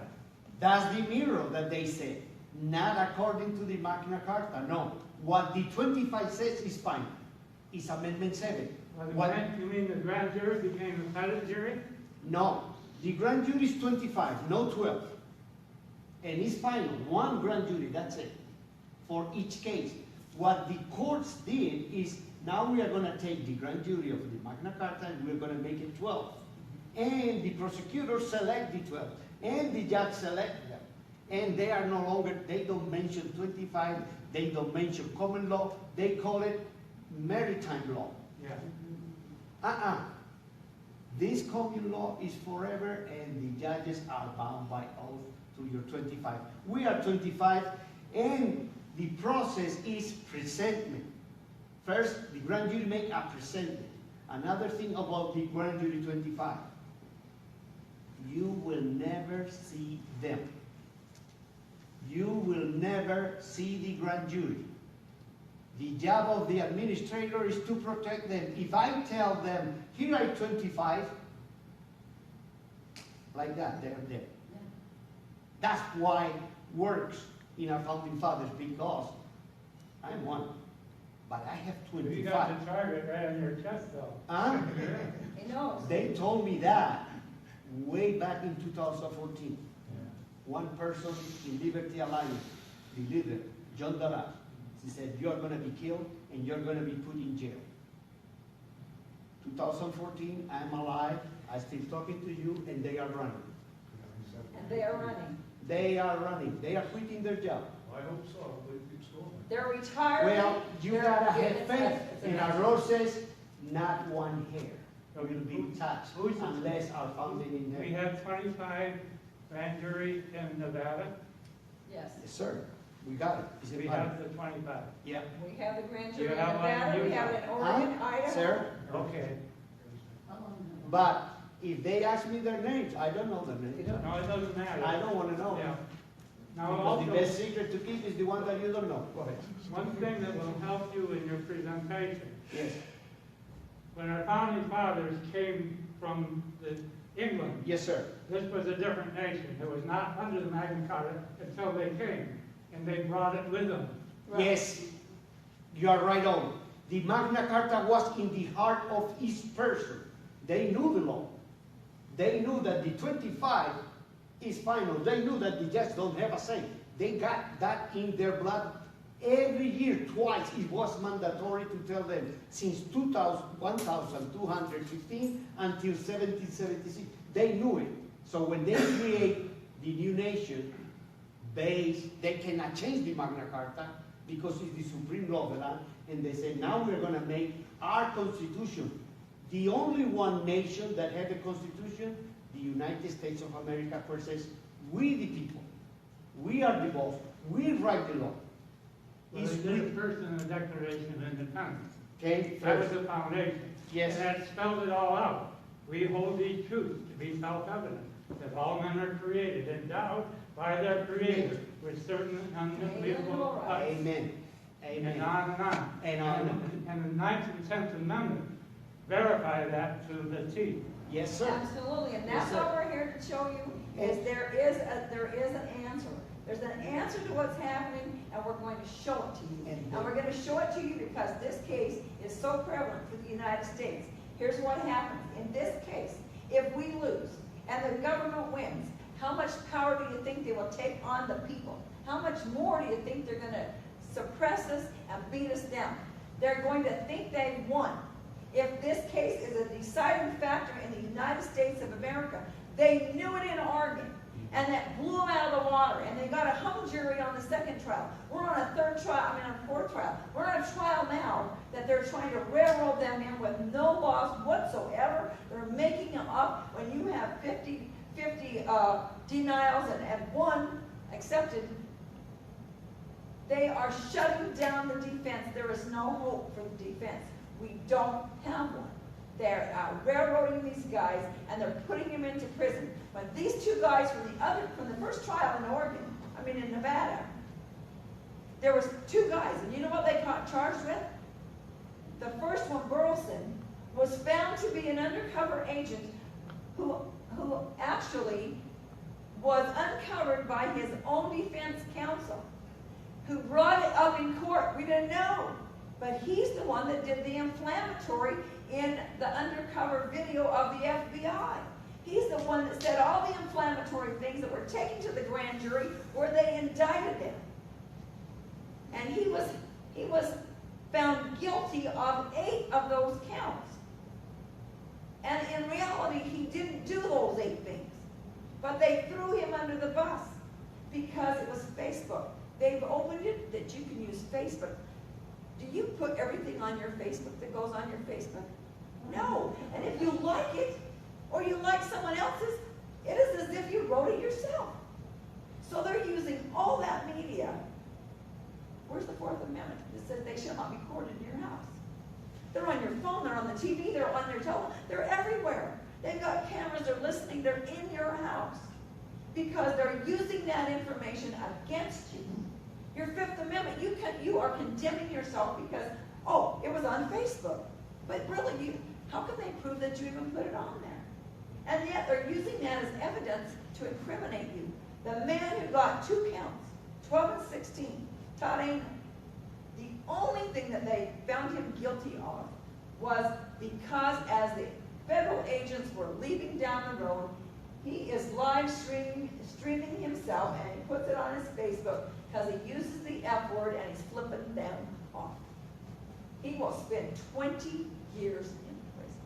That's the mirror that they say. Not according to the Magna Carta. No. What the 25 says is fine. It's Amendment 7. You mean the grand jury became a pettit jury? No. The grand jury is 25, no 12. And it's final. One grand jury, that's it. For each case. What the courts did is, now we are going to take the grand jury of the Magna Carta and we're going to make it 12. And the prosecutors select the 12. And the judge select them. And they are no longer, they don't mention 25, they don't mention common law, they call it maritime law. Yeah. This common law is forever and the judges are bound by oath to your 25. We are 25 and the process is presentment. First, the grand jury make a presentment. Another thing about the grand jury 25, you will never see them. You will never see the grand jury. The job of the administrator is to protect them. If I tell them, here are 25, like that, they're dead. Yeah. That's why it works in our founding fathers, because I'm one, but I have You got 25. the target right on your chest though. Huh? He knows. They told me that way back in 2014. One person in Liberty Alliance, the leader, John Darragh, he said, you're going to be killed and you're going to be put in jail. 2014, I'm alive, I'm still talking to you, and they are running. And they are running. They are running. They are quitting their job. I hope so, but it keeps going. They're retiring. Well, you They're- gotta yeah, have it's faith. it's And our amazing. law says, not one hair will be touched unless our founding in We there. have 25 grand jury in Nevada. Yes. Yes, sir. We got it. It's We in have the 25. Yeah. We have the grand You jury in have one in Nevada, we Utah. have it in Oregon, Idaho. Sir? Okay. How long? But If they ask me their names, I don't know their names. No, it doesn't matter. I don't want to know. Yeah. Now Because also, the best secret to keep is the one that you don't know. Go ahead. one thing that will help you in your presentation. Yes. When our founding fathers came from England, Yes, sir. this was a different nation. It was not under the Magna Carta until they came, and they brought it with them. Yes, you are right on. The Magna Carta was in the heart of each person. They knew the law. They knew that the 25 is final. They knew that the judges don't have a say. They got that in their blood. Every year, twice, it was mandatory to tell them since 1215 until 1776. They knew it. So when they create the new nation, they cannot change the Magna Carta because it's the supreme law of the land. And they say, now we're going to make our constitution. The only one nation that had a constitution, the United States of America, where it says, we the people, we are the boss, we write the law. Well, they did it first in the Declaration of Independence. Okay, That was the foundation. Yes. And that spelled it all out. We hold these truths to be self-evident, that all men are created, endowed by their Creator with certain unalienable rights. Amen. Amen. And on and on. And on. And the 9th and 10th Amendment verify that to the T. Yes, sir. Absolutely, and that's Yes, sir. what we're here to show you, is there is an answer. There's an answer to what's happening, and we're going to show it to you. And And we're going to show it to you because this case is so prevalent for the United States. Here's what happens. In this case, if we lose and the government wins, how much power do you think they will take on the people? How much more do you think they're going to suppress us and beat us down? They're going to think they've won. If this case is a deciding factor in the United States of America, they knew it in Oregon, and that blew them out of the water, and they got a hung jury on the second trial. We're on a fourth trial. We're on a trial now that they're trying to railroad them in with no laws whatsoever. They're making them up when you have 50 denials and one accepted. They are shutting down the defense. There is no hope for the defense. We don't have one. They're railroading these guys, and they're putting them into prison. But these two guys from the first trial in in Nevada, there was two guys, and you know what they got charged with? The first one, Burleson, was found to be an undercover agent who actually was uncovered by his own defense counsel, who brought it up in court. We didn't know. But he's the one that did the inflammatory in the undercover video of the FBI. He's the one that said all the inflammatory things that were taken to the grand jury where they indicted him. And he was found guilty of 8 of those counts. And in reality, he didn't do those 8 things. But they threw him under the bus because it was Facebook. They've opened it that you can use Facebook. Do you put everything on your Facebook that goes on your Facebook? No. And if you like it, or you like someone else's, it is as if you wrote it yourself. So they're using all that media. Where's the 4th Amendment that says they shall not be recorded in your house? They're on your phone, they're on the TV, they're on your telephone, they're everywhere. They've got cameras, they're listening, they're in your house. Because they're using that information against you. Your 5th Amendment, you are condemning yourself because, oh, it was on Facebook. But really, how can they prove that you even put it on there? And yet they're using that as evidence to incriminate you. The man who got 2 counts, 12 and 16, Todd Amen, the only thing that they found him guilty of was because as the federal agents were leaving down the road, he is live streaming himself, and he puts it on his Facebook because he uses the F word and he's flipping them off. He will spend 20 years in prison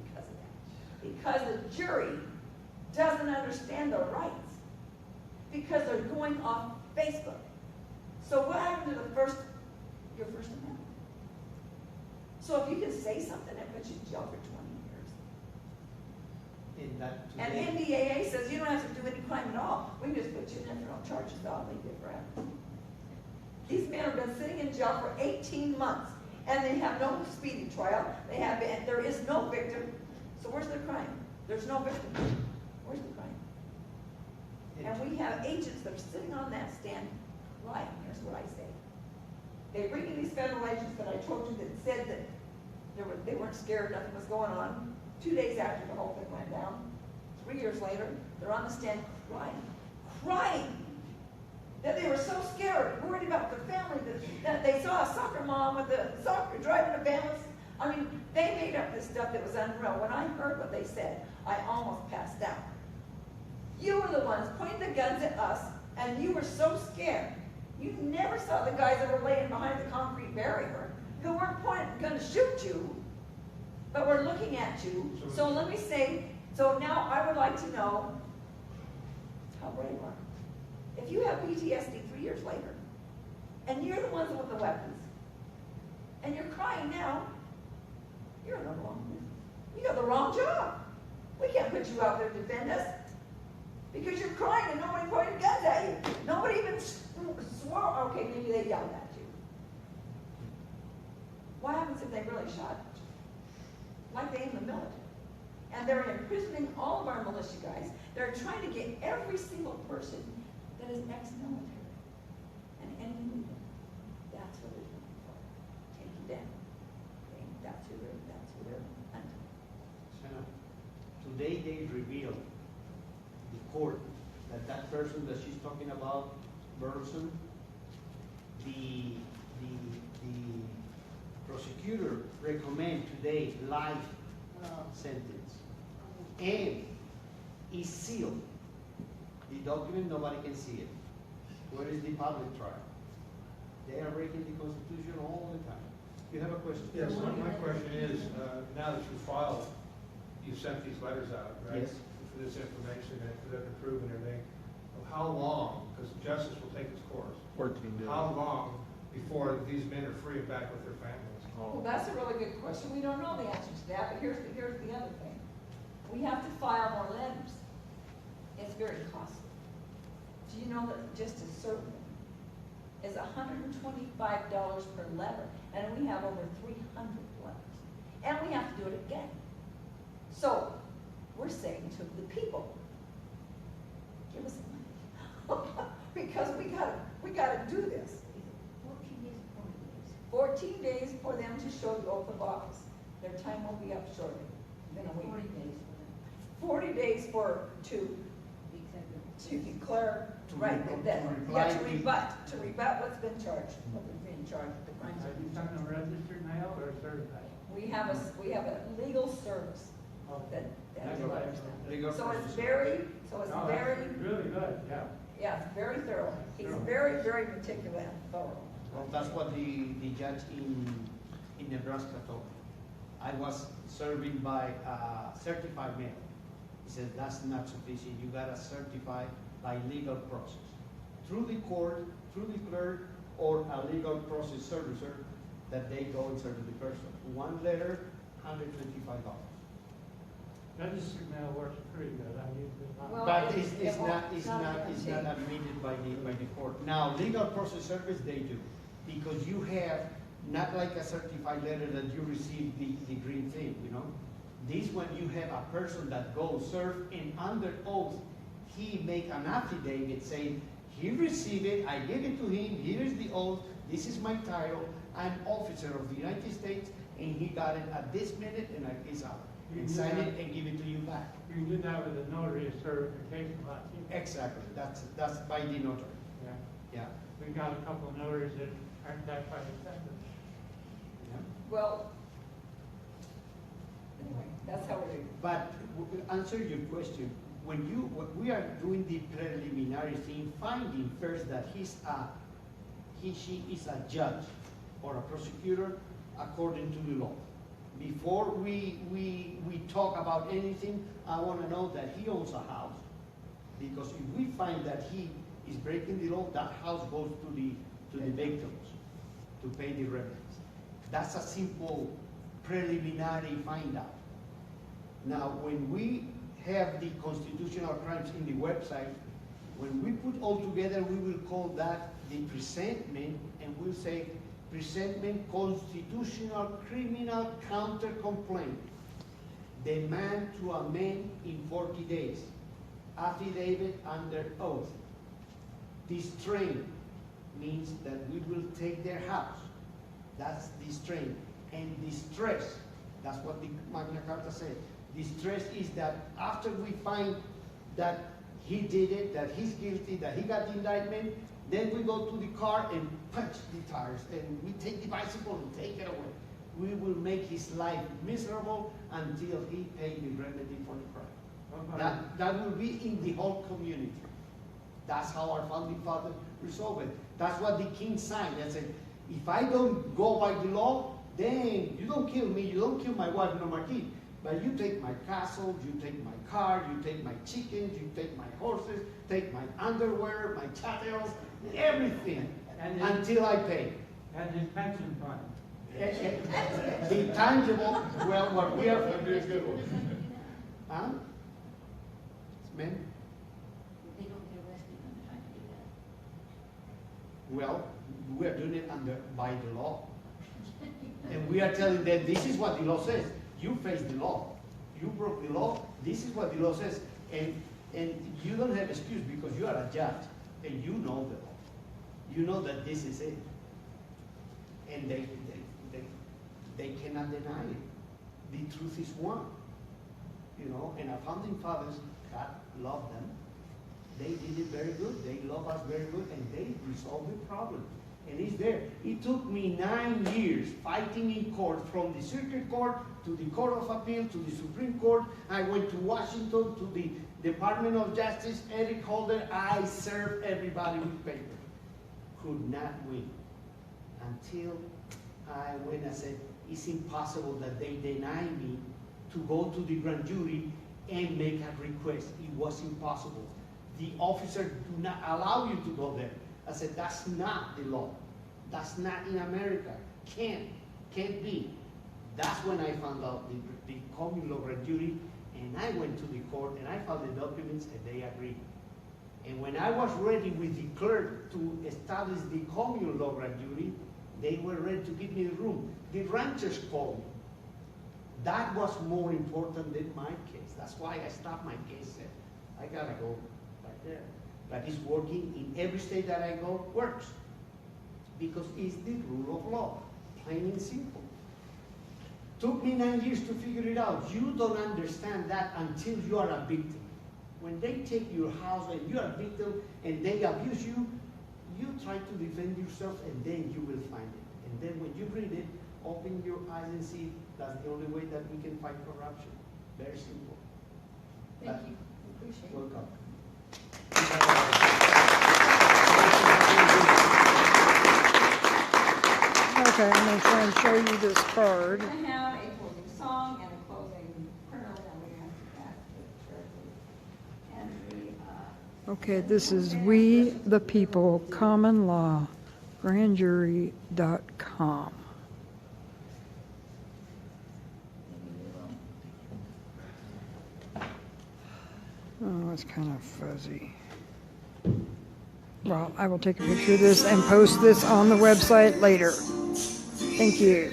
because of that. Because the jury doesn't understand their rights. Because they're going off Facebook. So what happened to your First Amendment? So if you can say something, that puts you in jail for 20 years. And NDAA says you don't have to do any crime at all. We can just put you in there for no charges. I'll leave you forever. These men have been sitting in jail for 18 months, and they have no speedy trial. There is no victim. So where's their crime? There's no victim. Where's the crime? And we have agents that are sitting on that stand lying. Here's what I say. They bring in these federal agents that I told you that said that they weren't scared, nothing was going on. 2 days after the whole thing went down, 3 years later, they're on the stand crying that they were so scared, worried about the family, that they saw a soccer mom with a soccer driving a balance. I mean, they made up this stuff that was unreal. When I heard what they said, I almost passed out. You were the ones pointing the guns at us, and you were so scared. You never saw the guys that were laying behind the concrete barrier who weren't going to shoot you, but were looking at you. So let me say, so now I would like to know how brave you are. If you have PTSD 3 years later, and you're the ones with the weapons, and you're crying now, you're in the wrong business. You got the wrong job. We can't put you out there to defend us because you're crying and nobody pointed guns at you. Nobody even swore. Okay, maybe they yelled at you. What happens if they really shot at you? Like they in the military. And they're imprisoning all of our militia guys. They're trying to get every single person that is ex-military and anything we do. That's what they're doing for. Take you down. Okay? That's who they're hunting. Today they revealed the court that person that she's talking about, Burleson, the prosecutor recommend today life sentence, and is sealed. The document, nobody can see it. Where is the public trial? They are breaking the Constitution all the time. You have a question? Yes, my question is, now that you filed, you sent these letters out, right? Yes. For this information and for them to prove and everything. How long, because justice will take its course, 14 days. how long before these men are free and back with their families? Well, that's a really good question. We don't know the answer to that, but here's the other thing. We have to file more letters. It's very costly. Do you know that just to serve them is $125 per letter, and we have over 300 letters, and we have to do it again. So we're saying to the people, give us the money because we gotta do this. 14 days for them to show the oath of office. Their time will be up shortly. Then a week. 40 days for to declare to rebut what's been charged, what we've been charged, the crimes. Are you talking registered mail or certified? We have a legal service that Legal so it's process. very No, that's really good, yeah. yeah, it's very thorough. He's very, very particular and thorough. Well, that's what the judge in Nebraska told me. I was serving by certified mail. He said, that's not sufficient. You gotta certify by legal process. Through the court, through the clerk, or a legal process servicer that they go and serve the person. One letter, $125. Registered mail works pretty good. I use it. Well, But it's it's not admitted by the court. Now, legal process service, they do. Because you have, not like a certified letter that you receive the green thing, you know? This one, you have a person that goes serve, and under oath, he make an affidavit saying, he received it, I gave it to him, here is the oath, this is my title, I'm officer of the United States, and he got it at this minute and at this hour. And sign it and give it to you back. You can do that with a notary certification a lot cheaper. Exactly, that's by the notary. Yeah. Yeah. We got a couple of notaries that aren't that quite expensive. Yeah. Well, anyway, that's how we do. But answer your question, when we are doing the preliminary thing, finding first that she is a judge or a prosecutor according to the law. Before we talk about anything, I want to know that he owns a house. Because if we find that he is breaking the law, that house goes to the victims to pay the remedies. That's a simple preliminary find out. Now, when we have the constitutional crimes in the website, when we put all together, we will call that the presentment, and we'll say presentment constitutional criminal counter complaint. demand to amend in 40 days. Affidavit under oath. Distrain means that we will take their house. That's distrain. And distress, that's what the Magna Carta says. Distress is that after we find that he did it, that he's guilty, that he got the indictment, then we go to the car and punch the tires, and we take the bicycle and take it away. We will make his life miserable until he pays the remedy for the crime. That will be in the whole community. That's how our founding father resolved it. That's what the king signed and said, if I don't go by the law, then you don't kill me, you don't kill my wife nor my kid, but you take my castle, you take my car, you take my chickens, you take my horses, take my underwear, my chattels, everything, until I pay. And his pension fund. The tangible, well, what we are. That'd be a good one. Huh? Men? They don't get arrested when they're trying to do that. Well, we are doing it by the law. And we are telling them, this is what the law says. You face the law. You broke the law. This is what the law says. And you don't have excuse because you are a judge and you know the law. You know that this is it. And they cannot deny it. The truth is one. You know, and our founding fathers, God loved them. They did it very good. They love us very good, and they resolved the problem. And it's there. It took me 9 years fighting in court, from the circuit court to the Court of Appeal to the Supreme Court. I went to Washington to the Department of Justice, Eric Holder. I served everybody with paper. Could not win. Until I went and said, it's impossible that they deny me to go to the grand jury and make a request. It was impossible. The officer do not allow you to go there. I said, that's not the law. That's not in America. Can't be. That's when I found out the common law grand jury, and I went to the court and I filed the documents and they agreed. And when I was ready with the clerk to establish the common law grand jury, they were ready to give me the room. The ranchers called me. That was more important than my case. That's why I stopped my case. Said, I gotta go right there. But it's working in every state that I go, works. Because it's the rule of law, plain and simple. Took me 9 years to figure it out. You don't understand that until you are a victim. When they take your house and you are a victim and they abuse you, you try to defend yourself and then you will find it. And then when you read it, open your eyes and see that's the only way that we can fight corruption. Very simple. Thank you. Appreciate it. Welcome. Okay, I'm going to try and show you this card. We're going to have a closing song and a closing prayer, and we're going to have to ask the church. And Okay, this is We the People, Common Law, grandjury.com. Oh, it's kind of fuzzy. Well, I will take a picture of this and post this on the website later. Thank you.